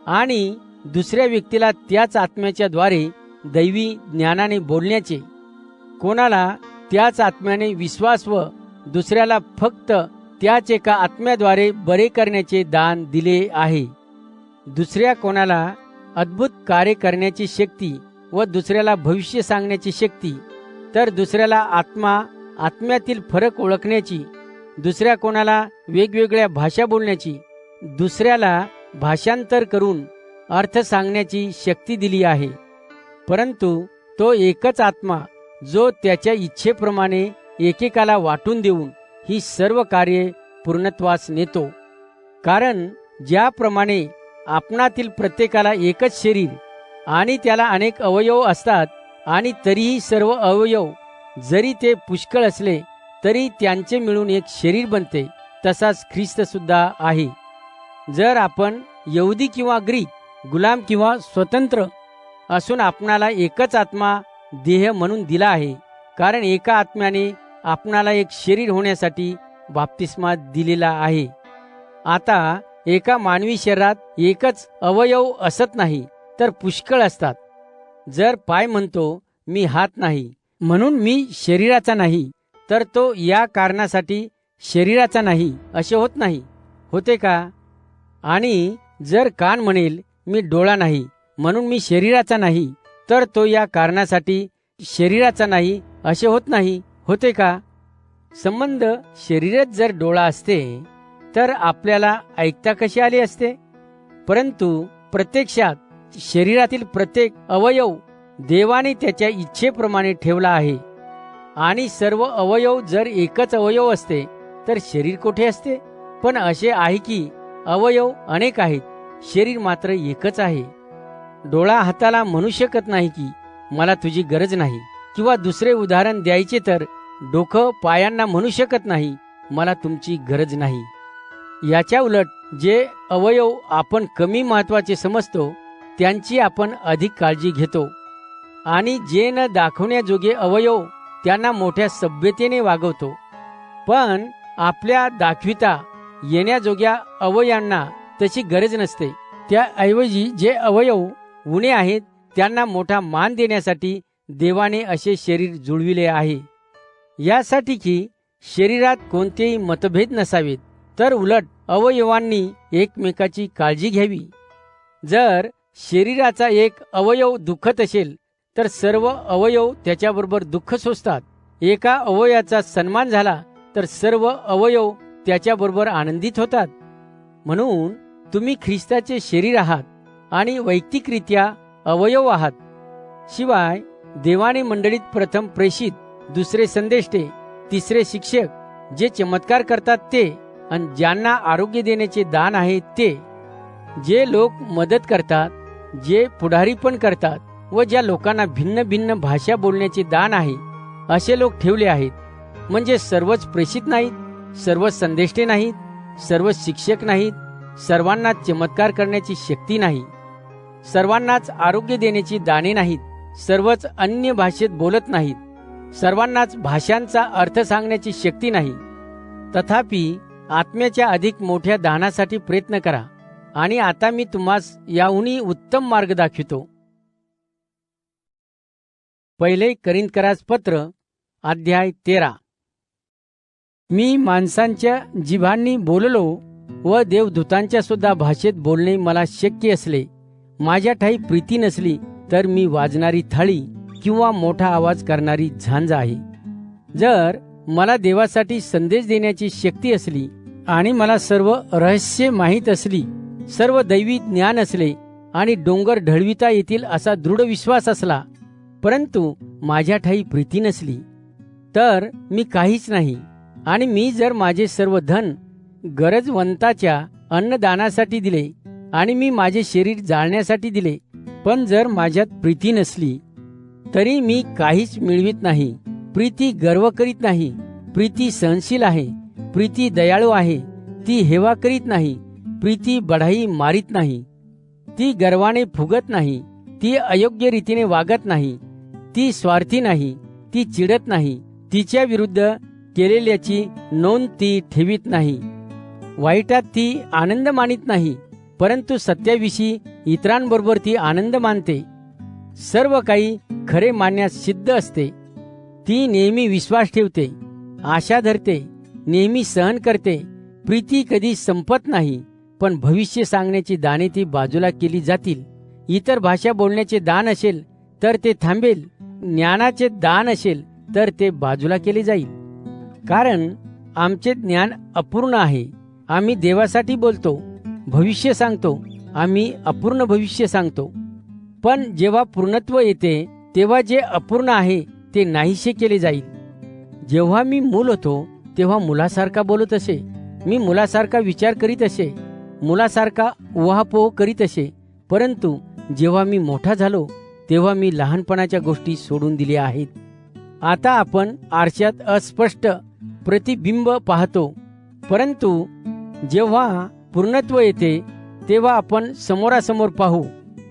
आणि दुसऱ्या व्यक्तीला त्याच आत्म्याच्या द्वारे दैवी ज्ञानाने बोलण्याचे. कोणाला त्याच आत्म्याने विश्वास व दुसऱ्याला फक्त त्याच एका आत्म्याद्वारे बरे करण्याचे दान दिले आहे. दुसऱ्या कोणाला अद्भुत कार्य करण्याची शक्ती व दुसऱ्याला भविष्य सांगण्याची शक्ती, तर दुसऱ्याला आत्म्यातील फरक ओळखण्याची, दुसऱ्या कोणाला वेगवेगळ्या भाषा बोलण्याची, दुसऱ्याला भाषांतर करून अर्थ सांगण्याची शक्ती दिली आहे. परंतु तो एकच आत्मा जो त्याच्या इच्छेप्रमाणे एकेकाला वाटून देऊन ही सर्व कार्ये पूर्णत्वास नेतो. कारण ज्याप्रमाणे आपणातील प्रत्येकाला एकच शरीर आणि त्याला अनेक अवयव असतात, आणि तरीही सर्व अवयव जरी ते पुष्कळ असले तरी त्यांचे मिळून एक शरीर बनते, तसाच ख्रिस्त सुद्धा आहे. जर आपण यहुदी किंवा ग्रीक, गुलाम किंवा स्वतंत्र असून आपणाला एकच आत्मा देह म्हणून दिला आहे, कारण एका आत्म्याने आपणाला एक शरीर होण्यासाठी बाप्तिस्मा दिलेला आहे. आता एका मानवी शरीरात एकच अवयव असत नाही, तर पुष्कळ असतात. जर पाय म्हणतो मी हात नाही म्हणून मी शरीराचा नाही, तर तो या कारणासाठी शरीराचा नाही असे होत नाही, होते का? आणि जर कान म्हणेल मी डोळा नाही म्हणून मी शरीराचा नाही, तर तो या कारणासाठी शरीराचा नाही असे होत नाही, होते का? संबंध शरीरच जर डोळा असते तर आपल्याला ऐकता कसे आले असते? परंतु प्रत्यक्षात शरीरातील प्रत्येक अवयव देवाने त्याच्या इच्छेप्रमाणे ठेवला आहे. आणि सर्व अवयव जर एकच अवयव असते तर शरीर कोठे असते? पण असे आहे की अवयव अनेक आहेत, शरीर मात्र एकच आहे. डोळा हाताला म्हणू शकत नाही की मला तुझी गरज नाही, किंवा दुसरे उदाहरण द्यायचे तर डोकं पायांना म्हणू शकत नाही मला तुमची गरज नाही. याच्या उलट जे अवयव आपण कमी महत्वाचे समजतो त्यांची आपण अधिक काळजी घेतो, आणि जे न दाखवण्याजोगे अवयव त्यांना मोठ्या सभ्यतेने वागवतो. पण आपल्या दाखविता येण्याजोग्या अवयवांना तशी गरज नसते. त्याऐवजी जे अवयव उणे आहेत त्यांना मोठा मान देण्यासाठी देवाने असे शरीर जुळविले आहे, यासाठी की शरीरात कोणतेही मतभेद नसावेत, तर उलट अवयवांनी एकमेकाची काळजी घ्यावी. जर शरीराचा एक अवयव दुखत असेल तर सर्व अवयव त्याच्याबरोबर दुःख सोसतात. एका अवयवाचा सन्मान झाला तर सर्व अवयव त्याच्याबरोबर आनंदित होतात. म्हणून तुम्ही ख्रिस्ताचे शरीर आहात आणि वैयक्तिकरित्या अवयव आहात. शिवाय देवाने मंडळीत प्रथम प्रेषित, दुसरे संदेष्टे, तिसरे शिक्षक, जे चमत्कार करतात ते, आणि ज्यांना आरोग्य देण्याचे दान आहे ते, जे लोक मदत करतात, जे पुढारी पण करतात, व ज्या लोकांना भिन्न भिन्न भाषा बोलण्याचे दान आहे असे लोक ठेवले आहेत. म्हणजे सर्वच प्रेषित नाहीत, सर्वच संदेष्टे नाहीत, सर्व शिक्षक नाहीत, सर्वांना चमत्कार करण्याची शक्ती नाही. सर्वांनाच आरोग्य देण्याची दाणे नाहीत, सर्वच अन्य भाषेत बोलत नाहीत, सर्वांनाच भाषांचा अर्थ सांगण्याची शक्ती नाही. तथापि आत्म्याच्या अधिक मोठ्या दानासाठी प्रयत्न करा, आणि आता मी तुम्हास याहूनही उत्तम मार्ग दाखवितो. पहिले करिंथकरास पत्र अध्याय 13. मी माणसांच्या जिभांनी बोललो व देवदूतांच्या सुद्धा भाषेत बोलणे मला शक्य असले, माझ्या ठाई प्रीती नसली तर मी वाजणारी थाळी किंवा मोठा आवाज करणारी झांज आहे. जर मला देवासाठी संदेश देण्याची शक्ती असली आणि मला सर्व रहस्य माहीत असली, सर्व दैवी ज्ञान असले आणि डोंगर ढळविता येतील असा दृढ विश्वास असला, परंतु माझ्या ठाई प्रीती नसली तर मी काहीच नाही. आणि मी जर माझे सर्व धन गरजवंताच्या अन्नदानासाठी दिले आणि मी माझे शरीर जाळण्यासाठी दिले, पण जर माझ्यात प्रीती नसली तरी मी काहीच मिळवित नाही. प्रीती गर्व करीत नाही, प्रीती सहनशील आहे, प्रीती दयाळू आहे, ती हेवा करीत नाही, प्रीती बढाई मारित नाही, ती गर्वाने फुगत नाही, ती अयोग्य रीतीने वागत नाही, ती स्वार्थी नाही, ती चिडत नाही, तिच्या विरुद्ध केलेल्याची नोंद ती ठेवीत नाही, वाईटात ती आनंद मानित नाही, परंतु सत्याविषयी इतरांबरोबर ती आनंद मानते. सर्व काही खरे मानण्यास सिद्ध असते. ती नेहमी विश्वास ठेवते, आशा धरते, नेहमी सहन करते. प्रीती कधी संपत नाही, पण भविष्य सांगण्याची दाणे ती बाजूला केली जातील. इतर भाषा बोलण्याचे दान असेल तर ते थांबेल, ज्ञानाचे दान असेल तर ते बाजूला केले जाईल. कारण आमचे ज्ञान अपूर्ण आहे. आम्ही देवासाठी बोलतो, भविष्य सांगतो, आम्ही अपूर्ण भविष्य सांगतो. पण जेव्हा पूर्णत्व येते तेव्हा जे अपूर्ण आहे ते नाहीसे केले जाईल. जेव्हा मी मूल होतो तेव्हा मुलासारखा बोलत असे, मी मुलासारखा विचार करीत असे, मुलासारखा उहापोह करीत असे. परंतु जेव्हा मी मोठा झालो तेव्हा मी लहानपणाच्या गोष्टी सोडून दिल्या आहेत. आता आपण आरशात अस्पष्ट प्रतिबिंब पाहतो, परंतु जेव्हा पूर्णत्व येते तेव्हा आपण समोरासमोर पाहू.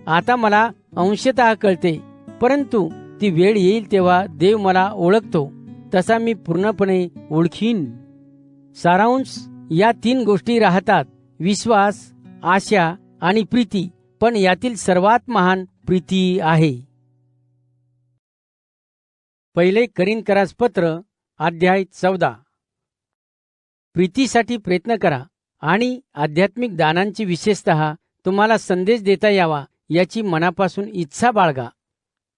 आता मला अंशतः कळते, परंतु ती वेळ येईल तेव्हा देव मला ओळखतो तसा मी पूर्णपणे ओळखीन. सारांश या 3 गोष्टी राहतात, विश्वास, आशा आणि प्रीती. पण यातील सर्वात महान प्रीती आहे. पहिले करिंथकरास पत्र अध्याय 14. प्रीतीसाठी प्रयत्न करा आणि आध्यात्मिक दानांची विशेषतः तुम्हाला संदेश देता यावा याची मनापासून इच्छा बाळगा.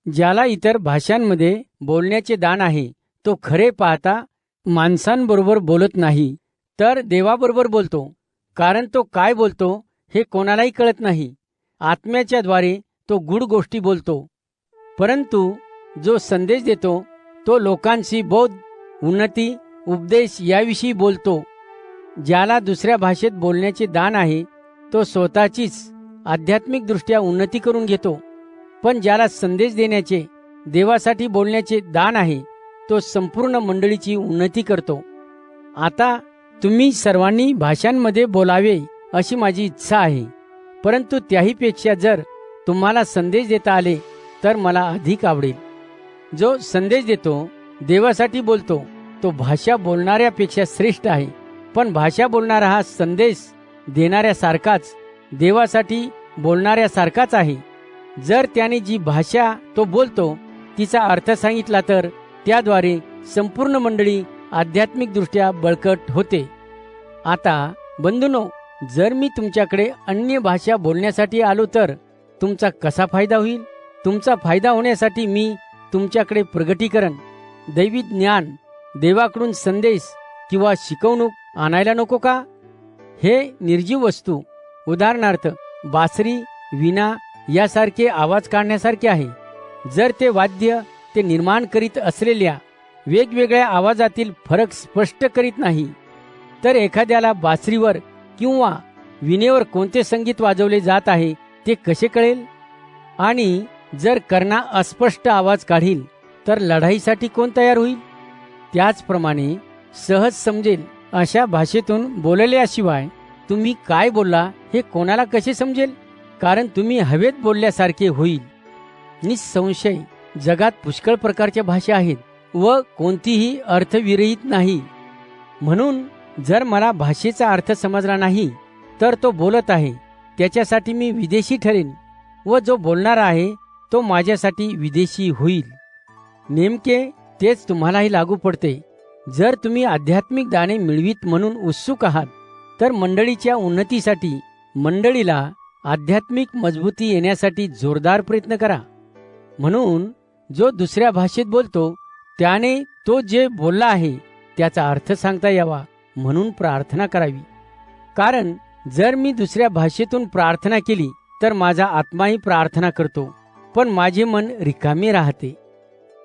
ज्याला इतर भाषांमध्ये बोलण्याचे दान आहे तो खरे पाहता माणसांबरोबर बोलत नाही तर देवाबरोबर बोलतो, कारण तो काय बोलतो हे कोणालाही कळत नाही. आत्म्याच्या द्वारे तो गूढ गोष्टी बोलतो, परंतु जो संदेश देतो तो लोकांशी बोध, उन्नती, उपदेश याविषयी बोलतो. ज्याला दुसऱ्या भाषेत बोलण्याचे दान आहे तो स्वतःचीच आध्यात्मिक दृष्ट्या उन्नती करून घेतो, पण ज्याला संदेश देण्याचे, देवासाठी बोलण्याचे दान आहे तो संपूर्ण मंडळीची उन्नती करतो. आता तुम्ही सर्वांनी भाषांमध्ये बोलावे अशी माझी इच्छा आहे, परंतु त्याहीपेक्षा जर तुम्हाला संदेश देता आले तर मला अधिक आवडेल. जो संदेश देतो, देवासाठी बोलतो, तो भाषा बोलणाऱ्यापेक्षा श्रेष्ठ आहे. पण भाषा बोलणारा हा संदेश देणाऱ्यासारखाच, देवासाठी बोलणाऱ्यासारखाच आहे. जर त्याने जी भाषा तो बोलतो तिचा अर्थ सांगितला तर त्याद्वारे संपूर्ण मंडळी आध्यात्मिकदृष्ट्या बळकट होते. आता बंधूंनो, जर मी तुमच्याकडे अन्य भाषा बोलण्यासाठी आलो तर तुमचा कसा फायदा होईल? तुमचा फायदा होण्यासाठी मी तुमच्याकडे प्रगटीकरण, दैवी ज्ञान, देवाकडून संदेश किंवा शिकवणूक आणायला नको का? हे निर्जीव वस्तू, उदाहरणार्थ बासरी, वीणा यासारखे आवाज काढण्यासारखे आहे. जर ते वाद्य ते निर्माण करीत असलेल्या वेगवेगळ्या आवाजातील फरक स्पष्ट करीत नाही तर एखाद्याला बासरीवर किंवा वीणेवर कोणते संगीत वाजवले जात आहे ते कसे कळेल? आणि जर कर्णा अस्पष्ट आवाज काढील तर लढाईसाठी कोण तयार होईल? त्याचप्रमाणे सहज समजेल अशा भाषेतून बोलल्याशिवाय तुम्ही काय बोलला हे कोणाला कसे समजेल? कारण तुम्ही हवेत बोलल्यासारखे होईल. निसंशय जगात पुष्कळ प्रकारच्या भाषा आहेत व कोणतीही अर्थविरहित नाही. म्हणून जर मला भाषेचा अर्थ समजला नाही तर तो बोलत आहे त्याच्यासाठी मी विदेशी ठरेन व जो बोलणारा आहे तो माझ्यासाठी विदेशी होईल. नेमके तेच तुम्हालाही लागू पडते. जर तुम्ही आध्यात्मिक दाणे मिळवीत म्हणून उत्सुक आहात तर मंडळीच्या उन्नतीसाठी, मंडळीला आध्यात्मिक मजबूती येण्यासाठी जोरदार प्रयत्न करा. म्हणून जो दुसऱ्या भाषेत बोलतो त्याने तो जे बोलला आहे त्याचा अर्थ सांगता यावा म्हणून प्रार्थना करावी. कारण जर मी दुसऱ्या भाषेतून प्रार्थना केली तर माझा आत्माही प्रार्थना करतो पण माझे मन रिकामे राहते.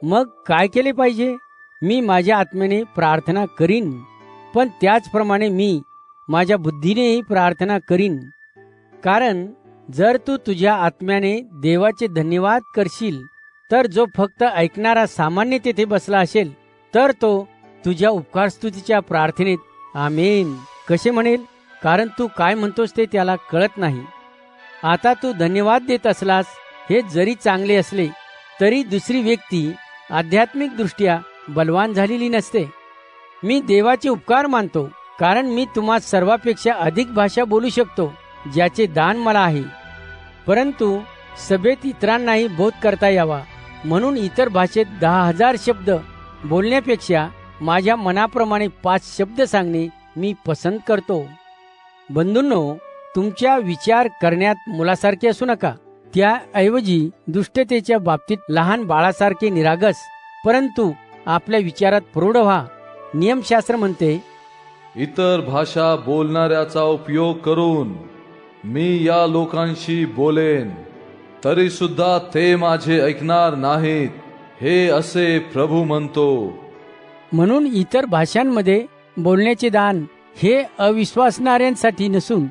मग काय केले पाहिजे? मी माझ्या आत्म्याने प्रार्थना करीन पण त्याचप्रमाणे मी माझ्या बुद्धीनेही प्रार्थना करीन. कारण जर तू तुझ्या आत्म्याने देवाचे धन्यवाद करशील तर जो फक्त ऐकणारा सामान्य तेथे बसला असेल तर तो तुझ्या उपकारस्तुतीच्या प्रार्थनेत आमेन कसे म्हणेल? कारण तू काय म्हणतोस ते त्याला कळत नाही. आता तू धन्यवाद देत असलास हे जरी चांगले असले तरी दुसरी व्यक्ती आध्यात्मिक दृष्ट्या बलवान झालेली नसते. मी देवाचे उपकार मानतो कारण मी तुम्हा सर्वापेक्षा अधिक भाषा बोलू शकतो ज्याचे दान मला आहे. परंतु सभेत इतरांनाही बोध करता यावा म्हणून इतर भाषेत 10,000 शब्द बोलण्यापेक्षा माझ्या मनाप्रमाणे 5 शब्द सांगणे मी पसंत करतो. बंधूंनो, तुमच्या विचार करण्यात मुलासारखे असू नका. त्याऐवजी दुष्टतेच्या बाबतीत लहान बाळासारखे निरागस परंतु आपल्या विचारात प्रौढ व्हा. नियमशास्त्र म्हणते, इतर भाषा बोलणाऱ्याचा उपयोग करून मी या लोकांशी बोलेन तरी सुद्धा ते माझे ऐकणार नाहीत, हे असे प्रभू म्हणतो. म्हणून इतर भाषांमध्ये बोलण्याचे दान हे अविश्वासणाऱ्यांसाठी नसून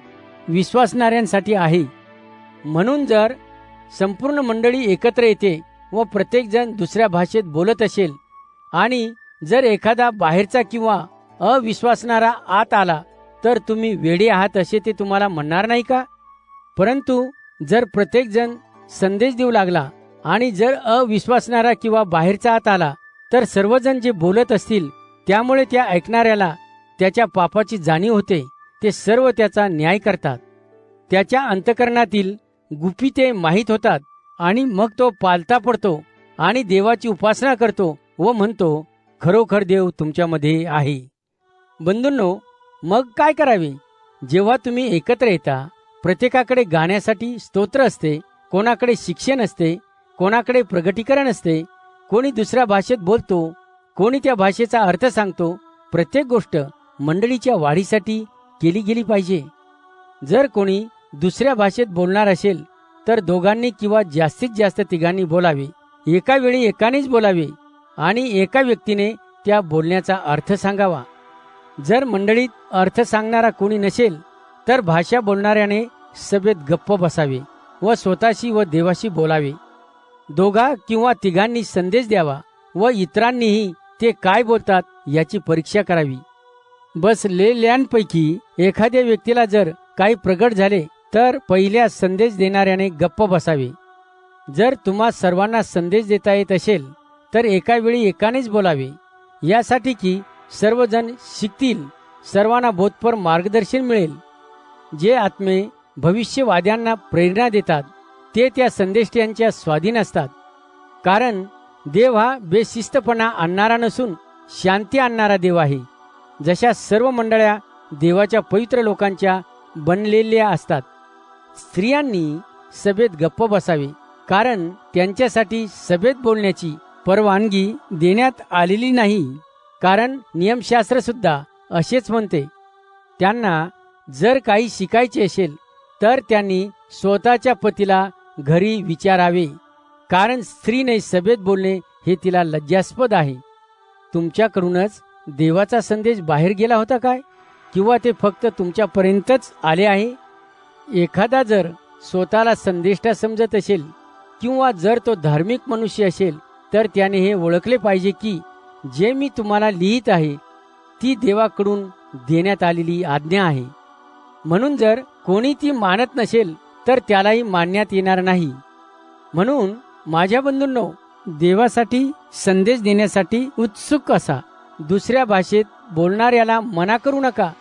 विश्वासणाऱ्यांसाठी आहे. म्हणून जर संपूर्ण मंडळी एकत्र येते व प्रत्येकजण दुसऱ्या भाषेत बोलत असेल आणि जर एखादा बाहेरचा किंवा अविश्वासणारा आत आला तर तुम्ही वेडे आहात असे ते तुम्हाला म्हणणार नाही का? परंतु जर प्रत्येकजण संदेश देऊ लागला आणि जर अविश्वासणारा किंवा बाहेरचा आत आला तर सर्वजण जे बोलत असतील त्यामुळे त्या ऐकणाऱ्याला त्याच्या पापाची जाणीव होते. ते सर्व त्याचा न्याय करतात. त्याच्या अंतःकरणातील गुपिते माहीत होतात आणि मग तो पालता पडतो आणि देवाची उपासना करतो व म्हणतो, खरोखर देव तुमच्यामध्ये आहे. बंधूंनो, मग काय करावे? जेव्हा तुम्ही एकत्र येता प्रत्येकाकडे गाण्यासाठी स्तोत्र असते, कोणाकडे शिक्षण असते, कोणाकडे प्रगटीकरण असते, कोणी दुसऱ्या भाषेत बोलतो, कोणी त्या भाषेचा अर्थ सांगतो. प्रत्येक गोष्ट मंडळीच्या वाढीसाठी केली गेली पाहिजे. जर कोणी दुसऱ्या भाषेत बोलणार असेल तर दोघांनी किंवा जास्तीत जास्त तिघांनी बोलावे. एका वेळी एकानेच बोलावे आणि एका व्यक्तीने त्या बोलण्याचा अर्थ सांगावा. जर मंडळीत अर्थ सांगणारा कोणी नसेल तर भाषा बोलणाऱ्याने सभेत गप्प बसावे व स्वतःशी व देवाशी बोलावे. दोघा किंवा तिघांनी संदेश द्यावा व इतरांनीही ते काय बोलतात याची परीक्षा करावी. बसलेल्यांपैकी एखाद्या व्यक्तीला जर काही प्रगट झाले तर पहिल्या संदेश देणाऱ्याने गप्प बसावे. जर तुम्हा सर्वांना संदेश देता येत असेल तर एका वेळी एकानेच बोलावे, यासाठी की सर्वजण शिकतील, सर्वांना बोधपर मार्गदर्शन मिळेल. जे आत्मे भविष्यवाद्यांना प्रेरणा देतात ते त्या संदेष्ट्यांच्या स्वाधीन असतात. कारण देव हा बेशिस्तपणा आणणारा नसून शांती आणणारा देव आहे. जशा सर्व मंडळ्या देवाच्या पवित्र लोकांच्या बनलेल्या असतात. स्त्रियांनी सभेत गप्प बसावे कारण त्यांच्यासाठी सभेत बोलण्याची परवानगी देण्यात आलेली नाही. कारण नियमशास्त्र सुद्धा असेच म्हणते. त्यांना जर काही शिकायचे असेल तर त्यांनी स्वतःच्या पतीला घरी विचारावे, कारण स्त्रीने सभेत बोलणे हे तिला लज्जास्पद आहे. तुमच्याकडूनच देवाचा संदेश बाहेर गेला होता काय, किंवा ते फक्त तुमच्यापर्यंतच आले आहे? एखादा जर स्वतःला संदेष्टा समजत असेल किंवा जर तो धार्मिक मनुष्य असेल तर त्याने हे ओळखले पाहिजे की जे मी तुम्हाला लिहित आहे ती देवाकडून देण्यात आलेली आज्ञा आहे. म्हणून जर कोणी ती मानत नसेल तर त्यालाही मानण्यात येणार नाही. म्हणून माझ्या बंधूंनो, देवासाठी संदेश देण्यासाठी उत्सुक असा. दुसऱ्या भाषेत बोलणाऱ्याला मना करू नका,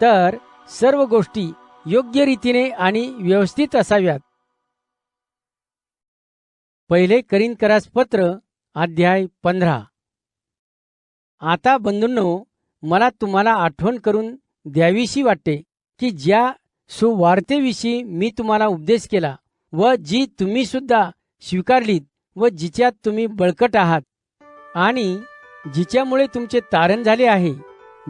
तर सर्व गोष्टी योग्य रीतीने आणि व्यवस्थित असाव्यात. पहिले करिन्थकरास पत्र अध्याय 15. आता बंधूंनो, मला तुम्हाला आठवण करून द्यावीशी वाटते की ज्या सुवार्तेविषयी मी तुम्हाला उपदेश केला व जी तुम्ही सुद्धा स्वीकारलीत व जिच्यात तुम्ही बळकट आहात आणि जिच्यामुळे तुमचे तारण झाले आहे,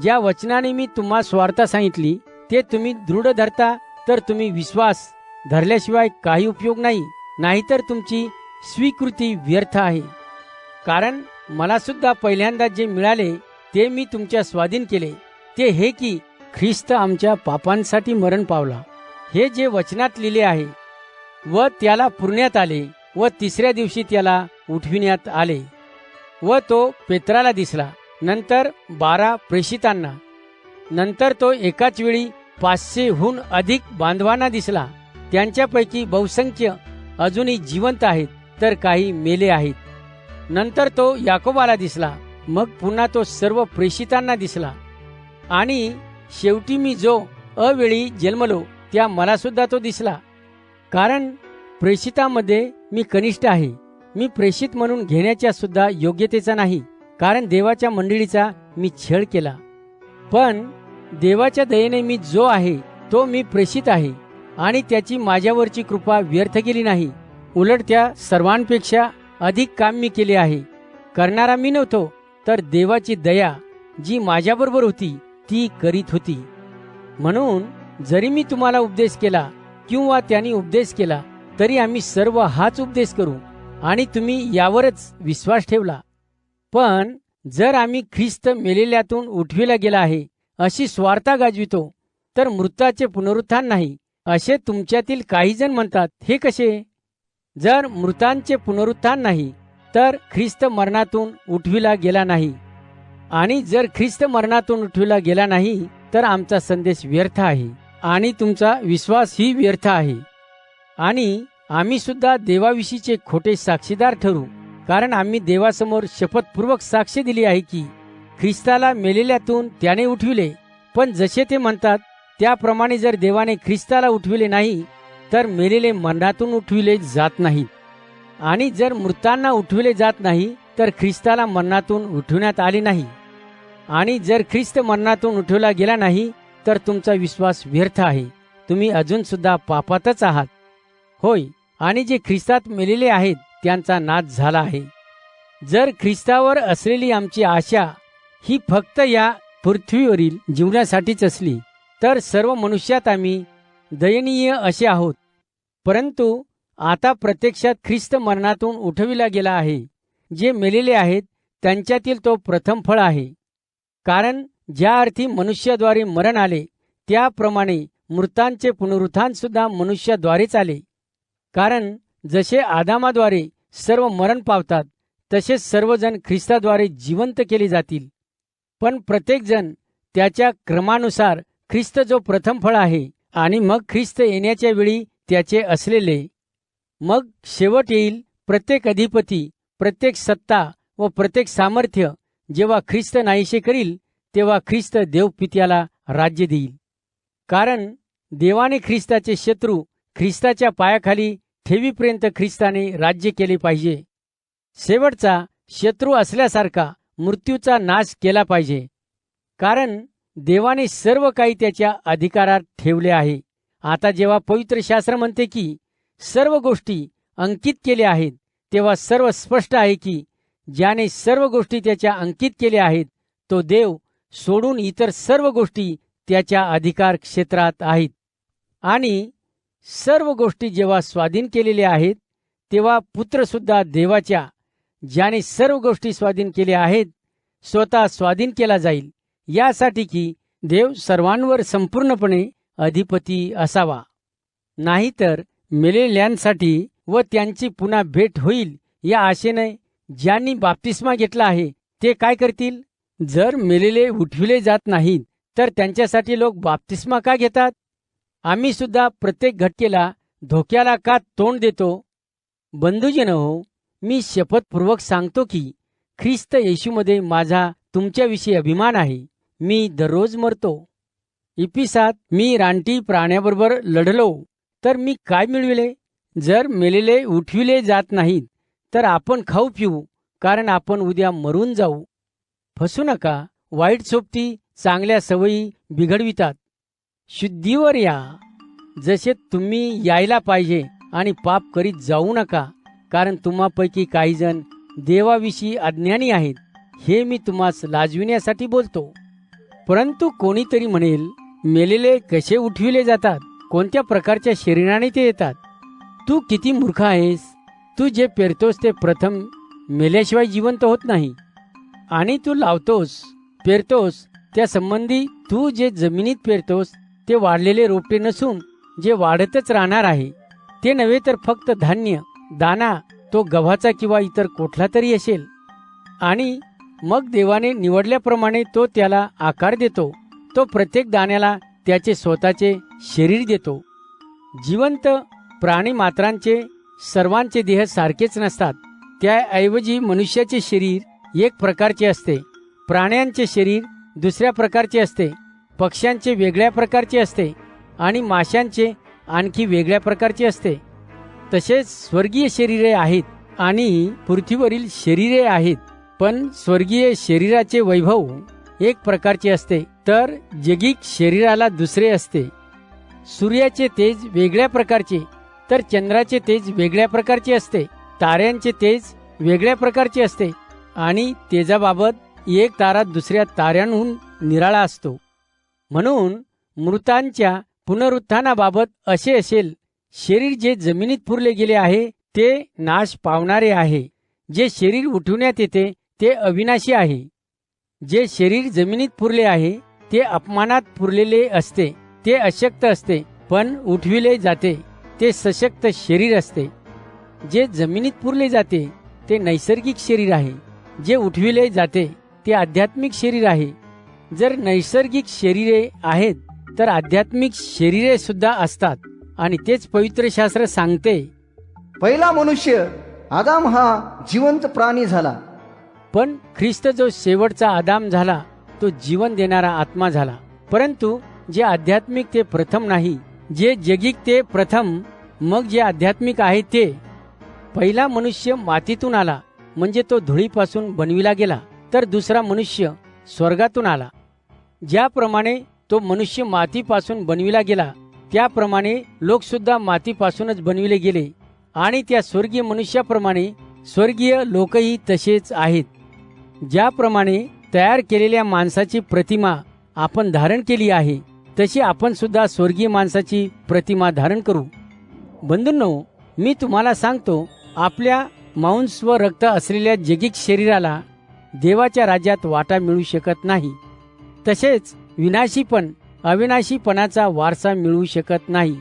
ज्या वचनाने मी तुम्हा स्वार्था सांगितली ते तुम्ही दृढ धरता, तर तुम्ही विश्वास धरल्याशिवाय काही उपयोग नाही, नाहीतर तुमची स्वीकृती व्यर्थ आहे. कारण मला सुद्धा पहिल्यांदा जे मिळाले ते मी तुमच्या स्वाधीन केले, ते हे की ख्रिस्त आमच्या पापांसाठी मरण पावला, हे जे वचनात लिहिले आहे, व त्याला पुरण्यात आले व तिसऱ्या दिवशी त्याला उठविण्यात आले. व तो पेत्राला दिसला, नंतर 12 प्रेषितांना, नंतर तो एकाच वेळी 500हून अधिक बांधवांना दिसला. त्यांच्यापैकी बहुसंख्य अजूनही जिवंत आहेत, तर काही मेले आहेत. नंतर तो याकोबाला दिसला, मग पुन्हा तो सर्व प्रेषितांना दिसला. आणि शेवटी मी जो अवेळी जन्मलो त्या मला सुद्धा तो दिसला. कारण प्रेषितांमध्ये मी कनिष्ठ आहे. मी प्रेषित म्हणून घेण्याच्या सुद्धा योग्यतेचा नाही, कारण देवाच्या मंडळीचा मी छळ केला. पण देवाच्या दयेने मी जो आहे तो मी प्रेषित आहे, आणि त्याची माझ्यावरची कृपा व्यर्थ गेली नाही. उलट त्या सर्वांपेक्षा अधिक काम मी केले आहे. करणारा मी नव्हतो, तर देवाची दया जी माझ्याबरोबर होती ती करीत होती. म्हणून जरी मी तुम्हाला उपदेश केला किंवा त्यांनी उपदेश केला, तरी आम्ही सर्व हाच उपदेश करू आणि तुम्ही यावरच विश्वास ठेवला. पण जर आम्ही ख्रिस्त मेलेल्यातून उठविला गेला आहे अशी स्वार्था गाजवितो, तर मृताचे पुनरुत्थान नाही असे तुमच्यातील काही जण म्हणतात. हे कसे? जर मृतांचे पुनरुत्थान नाही, तर ख्रिस्त मरणातून उठविला गेला नाही, आणि जर ख्रिस्त मरणातून उठविला गेला नाही, तर आमचा संदेश व्यर्थ आहे आणि तुमचा विश्वास ही व्यर्थ आहे. आणि आम्ही सुद्धा देवाविषयीचे खोटे साक्षीदार ठरू, कारण आम्ही देवासमोर शपथपूर्वक साक्ष दिली आहे की ख्रिस्ताला मेलेल्यातून त्याने उठविले. पण जसे ते म्हणतात त्याप्रमाणे जर देवाने ख्रिस्ताला उठविले नाही, तर मेलेले मरणातून उठविले जात नाहीत. आणि जर मृतांना उठविले जात नाही, तर ख्रिस्ताला मरणातून उठविण्यात आले नाही. आणि जर ख्रिस्त मरणातून उठवला गेला नाही, तर तुमचा विश्वास व्यर्थ आहे. तुम्ही अजून सुद्धा पापातच आहात. होय, आणि जे ख्रिस्तात मेलेले आहेत त्यांचा नाश झाला आहे. जर ख्रिस्तावर असलेली आमची आशा ही फक्त या पृथ्वीवरील जीवनासाठीच असली, तर सर्व मनुष्यात आम्ही दयनीय असे आहोत. परंतु आता प्रत्यक्षात ख्रिस्त मरणातून उठविला गेला आहे. जे मेलेले आहेत त्यांच्यातील तो प्रथम फळ आहे. कारण ज्या अर्थी मनुष्याद्वारे मरण आले, त्याप्रमाणे मृतांचे पुनरुत्थान सुद्धा मनुष्याद्वारेच आले. कारण जसे आदामाद्वारे सर्व मरण पावतात, तसेच सर्वजण ख्रिस्ताद्वारे जिवंत केले जातील. पण प्रत्येकजण त्याच्या क्रमानुसार, ख्रिस्त जो प्रथम फळ आहे, आणि मग ख्रिस्त येण्याच्या वेळी त्याचे असलेले. मग शेवट येईल प्रत्येक अधिपती, प्रत्येक सत्ता व प्रत्येक सामर्थ्य. जेव्हा ख्रिस्त नाहीसे करील, तेव्हा ख्रिस्त देवपित्याला राज्य देईल. कारण देवाने ख्रिस्ताचे शत्रू ख्रिस्ताच्या पायाखाली ठेवीपर्यंत ख्रिस्ताने राज्य केले पाहिजे. शेवटचा शत्रू असल्यासारखा मृत्यूचा नाश केला पाहिजे. कारण देवाने सर्व काही त्याच्या अधिकारात ठेवले आहे. आता जेव्हा पवित्र शास्त्र म्हणते की सर्व गोष्टी अंकित केल्या आहेत, तेव्हा सर्व स्पष्ट आहे की ज्याने सर्व गोष्टी त्याच्या अंकित केल्या आहेत, तो देव सोडून इतर सर्व गोष्टी त्याच्या अधिकार क्षेत्रात आहेत. आणि सर्व गोष्टी जेव्हा स्वाधीन केलेल्या आहेत, तेव्हा पुत्र सुद्धा देवाच्या, ज्याने सर्व गोष्टी स्वाधीन केल्या आहेत, स्वतः स्वाधीन केला जाईल, यासाठी की देव सर्वांवर संपूर्णपणे अधिपती असावा. नाहीतर मेलेल्यांसाठी व त्यांची पुन्हा भेट होईल या आशेने ज्यांनी बाप्तिस्मा घेतला आहे ते काय करतील? जर मेलेले उठविले जात नाहीत, तर त्यांच्यासाठी लोक बाप्तिस्मा का घेतात? आम्ही सुद्धा प्रत्येक घटकेला धोक्याला का तोंड देतो? बंधुजन हो, मी शपथपूर्वक सांगतो की ख्रिस्त येशूमध्ये माझा तुमच्याविषयी अभिमान आहे. मी दररोज मरतो. इपिसात मी रानटी प्राण्याबरोबर लढलो तर मी काय मिळविले? जर मेलेले उठविले जात नाहीत तर आपण खाऊ पिऊ, कारण आपण उद्या मरून जाऊ. फसू नका. वाईट सोबती चांगल्या सवयी बिघडवितात. शुद्धीवर या, जसे तुम्ही यायला पाहिजे, आणि पाप करीत जाऊ नका, कारण तुम्हापैकी काही जण देवाविषयी अज्ञानी आहेत. हे मी तुम्हास लाजविण्यासाठी बोलतो. परंतु कोणीतरी म्हणेल, मेलेले कसे उठविले जातात? कोणत्या प्रकारच्या शरीराने ते येतात? तू किती मूर्ख आहेस. तू जे पेरतोस ते प्रथम मेल्याशिवाय जिवंत होत नाही, आणि तू लावतोस, पेरतोस त्या संबंधी तू जे जमिनीत पेरतोस ते वाढलेले रोपटे नसून जे वाढतच राहणार आहे. ते नव्हे तर फक्त धान्य, दाना, तो गव्हाचा किंवा इतर कुठला तरी असेल. आणि मग देवाने निवडल्याप्रमाणे तो त्याला आकार देतो. तो प्रत्येक दाण्याला त्याचे स्वतःचे शरीर देतो. जिवंत प्राणी मात्रांचे सर्वांचे देह सारखेच नसतात. त्याऐवजी मनुष्याचे शरीर एक प्रकारचे असते, प्राण्यांचे शरीर दुसऱ्या प्रकारचे असते, पक्ष्यांचे वेगळ्या प्रकारचे असते, आणि माशांचे आणखी वेगळ्या प्रकारचे असते. तसेच स्वर्गीय शरीरे आहेत आणि पृथ्वीवरील शरीरे आहेत. पण स्वर्गीय शरीराचे वैभव एक प्रकारचे असते, तर जगिक शरीराला दुसरे असते. सूर्याचे तेज वेगळ्या प्रकारचे, तर चंद्राचे तेज वेगळ्या प्रकारचे असते. ताऱ्यांचे तेज वेगळ्या प्रकारचे असते, आणि तेजाबाबत एक तारा दुसऱ्या ताऱ्यांहून निराळा असतो. म्हणून मृतांच्या पुनरुत्थानाबाबत असे असेल, शरीर जे जमिनीत पुरले गेले आहे ते नाश पावणारे आहे. जे शरीर उठवण्यात येते ते अविनाशी आहे. जे शरीर जमिनीत पुरले आहे ते अपमानात पुरलेले असते. ते अशक्त असते, पण उठविले जाते ते सशक्त शरीर असते. जे जमिनीत पुरले जाते ते नैसर्गिक शरीर आहे. जे उठविले जाते ते आध्यात्मिक शरीर आहे. जर नैसर्गिक शरीरे आहेत तर आध्यात्मिक शरीरे सुद्धा असतात, आणि तेच पवित्र शास्त्र सांगते. पहिला मनुष्य आदाम हा जिवंत प्राणी झाला, पण ख्रिस्त जो शेवटचा आदाम झाला तो जीवन देणारा आत्मा झाला. परंतु जे आध्यात्मिक ते प्रथम नाही, जे जगिक ते प्रथम, मग जे आध्यात्मिक आहे ते. पहिला मनुष्य मातीतून आला, म्हणजे तो धुळीपासून बनविला गेला, तर दुसरा मनुष्य स्वर्गातून आला. ज्याप्रमाणे तो मनुष्य मातीपासून बनविला गेला, त्याप्रमाणे लोक सुद्धा मातीपासूनच बनविले गेले, आणि त्या स्वर्गीय मनुष्याप्रमाणे स्वर्गीय लोकही तसेच आहेत. ज्याप्रमाणे तयार केलेल्या माणसाची प्रतिमा आपण धारण केली आहे, तशी आपण सुद्धा स्वर्गीय माणसाची प्रतिमा धारण करू. बंधूंनो, मी तुम्हाला सांगतो, आपल्या मांस व रक्त असलेल्या जगिक शरीराला देवाच्या राज्यात वाटा मिळू शकत नाही. तसेच विनाशीपण अविनाशीपणाचा वारसा मिळू शकत नाही.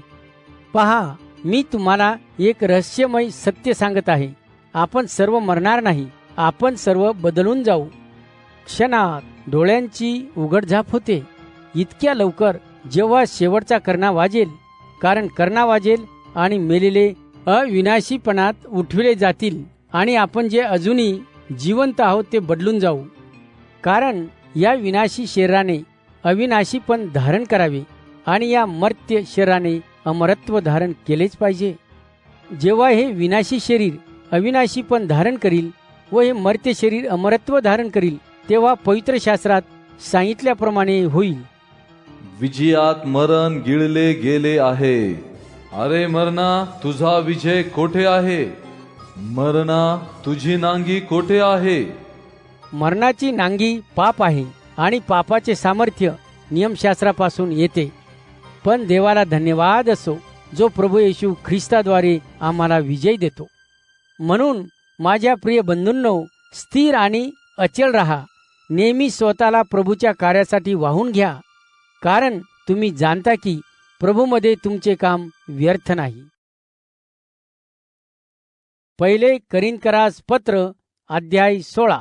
पहा, मी तुम्हाला एक रहस्यमय सत्य सांगत आहे. आपण सर्व मरणार नाही, आपण सर्व बदलून जाऊ. क्षणात डोळ्यांची उघडझाप होते. इतक्या लवकर जेव्हा शेवटचा कर्णा वाजेल, कारण कर्णा वाजेल आणि मेलेले अविनाशीपणात उठविले जातील, आणि आपण जे अजूनही जिवंत आहोत ते बदलून जाऊ. कारण या विनाशी शरीराने अविनाशीपण धारण करावे, आणि या मर्त्य शरीराने अमरत्व धारण केलेच पाहिजे. जेव्हा हे विनाशी शरीर अविनाशीपण धारण करील व हे मर्त्य शरीर अमरत्व धारण करील, तेव्हा पवित्र शास्त्रात सांगितल्याप्रमाणे होईल. विजयात मरण गिळले गेले आहे. अरे मरणा, तुझा विजय कोठे आहे? मरणा, तुझी नांगी कोठे आहे? मरणाची नांगी पाप आहे, आणि पापाचे सामर्थ्य नियमशास्त्रापासून येते. पण देवाला धन्यवाद असो, जो प्रभू येशू ख्रिस्ताद्वारे आम्हाला विजय देतो. म्हणून माझ्या प्रिय बंधूंनो, स्थिर आणि अचल राहा. नेहमी स्वतःला प्रभूच्या कार्यासाठी वाहून घ्या, कारण तुम्ही जाणता की प्रभूमध्ये तुमचे काम व्यर्थ नाही. पहिले करिंथकरास पत्र अध्याय 16.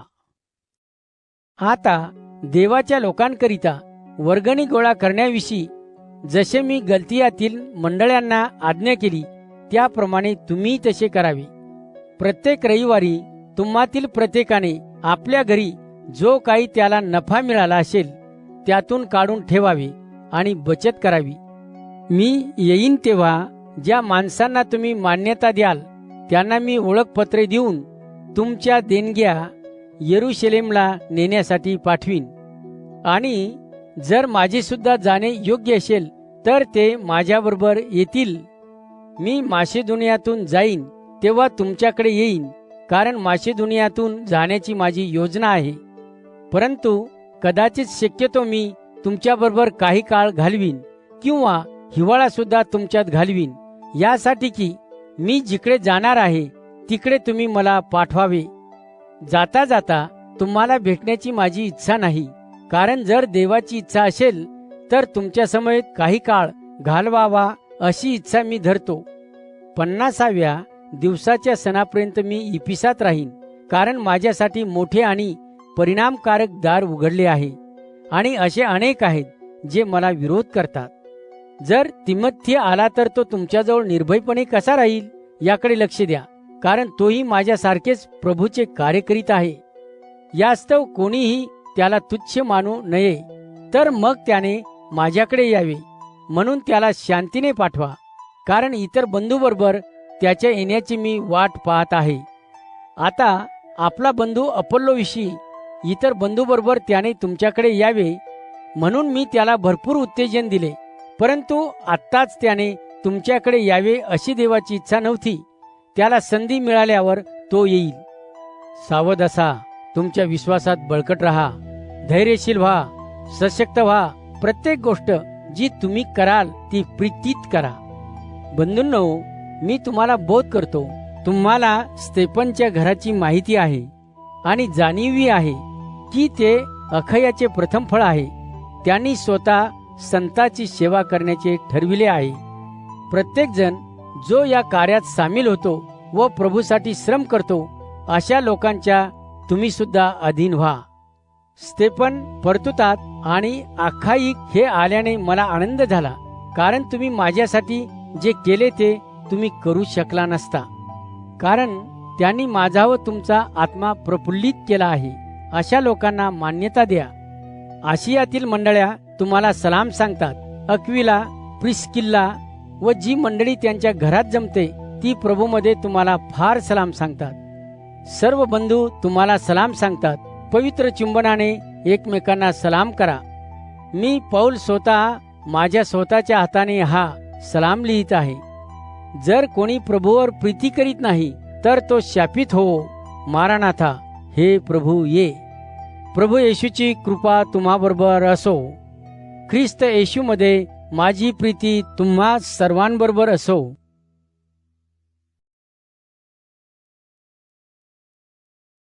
आता देवाच्या लोकांकरिता वर्गणी गोळा करण्याविषयी जसे मी गलतियातील मंडळांना आज्ञा केली, त्याप्रमाणे तुम्ही तसे करावे. प्रत्येक रविवारी तुम्हातील प्रत्येकाने आपल्या घरी जो काही त्याला नफा मिळाला असेल त्यातून काढून ठेवावे आणि बचत करावी. मी येईन तेव्हा ज्या माणसांना तुम्ही मान्यता द्याल त्यांना मी ओळखपत्रे देऊन तुमच्या देणग्या येरुशलेमला नेण्यासाठी पाठवीन. आणि जर माझे सुद्धा जाणे योग्य असेल तर ते माझ्याबरोबर येतील. मी मासेदोनियातून जाईन तेव्हा तुमच्याकडे येईन, कारण मासेदोनियातून जाण्याची माझी योजना आहे. परंतु कदाचित शक्यतो मी तुमच्याबरोबर काही काळ घालवीन किंवा हिवाळा सुद्धा तुमच्यात घालवीन, यासाठी की मी जिकडे जाणार आहे तिकडे तुम्ही मला पाठवावे. जाता जाता तुम्हाला भेटण्याची माझी इच्छा नाही, कारण जर देवाची इच्छा असेल तर तुमच्या समवेत काही काळ घालवावा अशी इच्छा मी धरतो. 50व्या दिवसाच्या सणापर्यंत मी इफिसात राहीन, कारण माझ्यासाठी मोठे आणि परिणामकारक दार उघडले आहे आणि असे अनेक आहेत जे मला विरोध करतात. जर तिमोथी आला तर तो तुमच्याजवळ निर्भयपणे कसा राहील याकडे लक्ष द्या, कारण तोही माझ्यासारखेच प्रभूचे कार्य करीत आहे. यास्तव कोणीही त्याला तुच्छ मानू नये, तर मग त्याने माझ्याकडे यावे. म्हणून त्याला शांतीने पाठवा, कारण इतर बंधूबरोबर त्याच्या येण्याची मी वाट पाहत आहे. आता आपला बंधू अपोल्लोविषयी इतर बंधूबरोबर त्याने तुमच्याकडे यावे म्हणून मी त्याला भरपूर उत्तेजन दिले, परंतु आत्ताच त्याने तुमच्याकडे यावे अशी देवाची इच्छा नव्हती. त्याला संधी मिळाल्यावर तो येईल. सावध असा, तुमच्या विश्वासात बळकट राहा, धैर्यशील व्हा, सशक्त व्हा. प्रत्येक गोष्ट जी तुम्ही कराल ती प्रीतीत करा. बंधूंनो, मी तुम्हाला बोध करतो. तुम्हाला स्तेफनच्या घराची माहिती आहे आणि जाणीवही आहे की ते अखयाचे प्रथम फळ आहे. त्यांनी स्वतः संताची सेवा करण्याचे ठरविले आहे. प्रत्येक जण जो या कार्यात सामील होतो व प्रभूसाठी श्रम करतो अशा लोकांच्या तुम्ही सुद्धा अधीन व्हा. स्तेफन परतुतात आणि अखाईक हे आल्याने मला आनंद झाला, कारण तुम्ही माझ्यासाठी जे केले ते तुम्ही करू शकला नसता, कारण त्यांनी माझा व तुमचा आत्मा प्रफुल्लित केला आहे. अशा लोकांना मान्यता द्या. आशियातील मंडळ्या तुम्हाला सलाम सांगतात. अक्विला, प्रिस्किल्ला व जी मंडळी त्यांच्या घरात जमते ती प्रभूमध्ये तुम्हाला फार सलाम सांगतात. सर्व बंधू तुम्हाला सलाम सांगतात. पवित्र चुंबनाने एकमेकांना सलाम करा. मी पौल स्वतः माझ्या स्वतःच्या हाताने हा सलाम लिहित आहे. जर कोणी प्रभूवर प्रीती करीत नाही तर तो शापित हो. मारानाथा, हे प्रभू ये. प्रभू येशूची कृपा तुम्हाबरोबर असो. ख्रिस्त येशूमध्ये माझी प्रीती तुम्हा सर्वांबरोबर असो.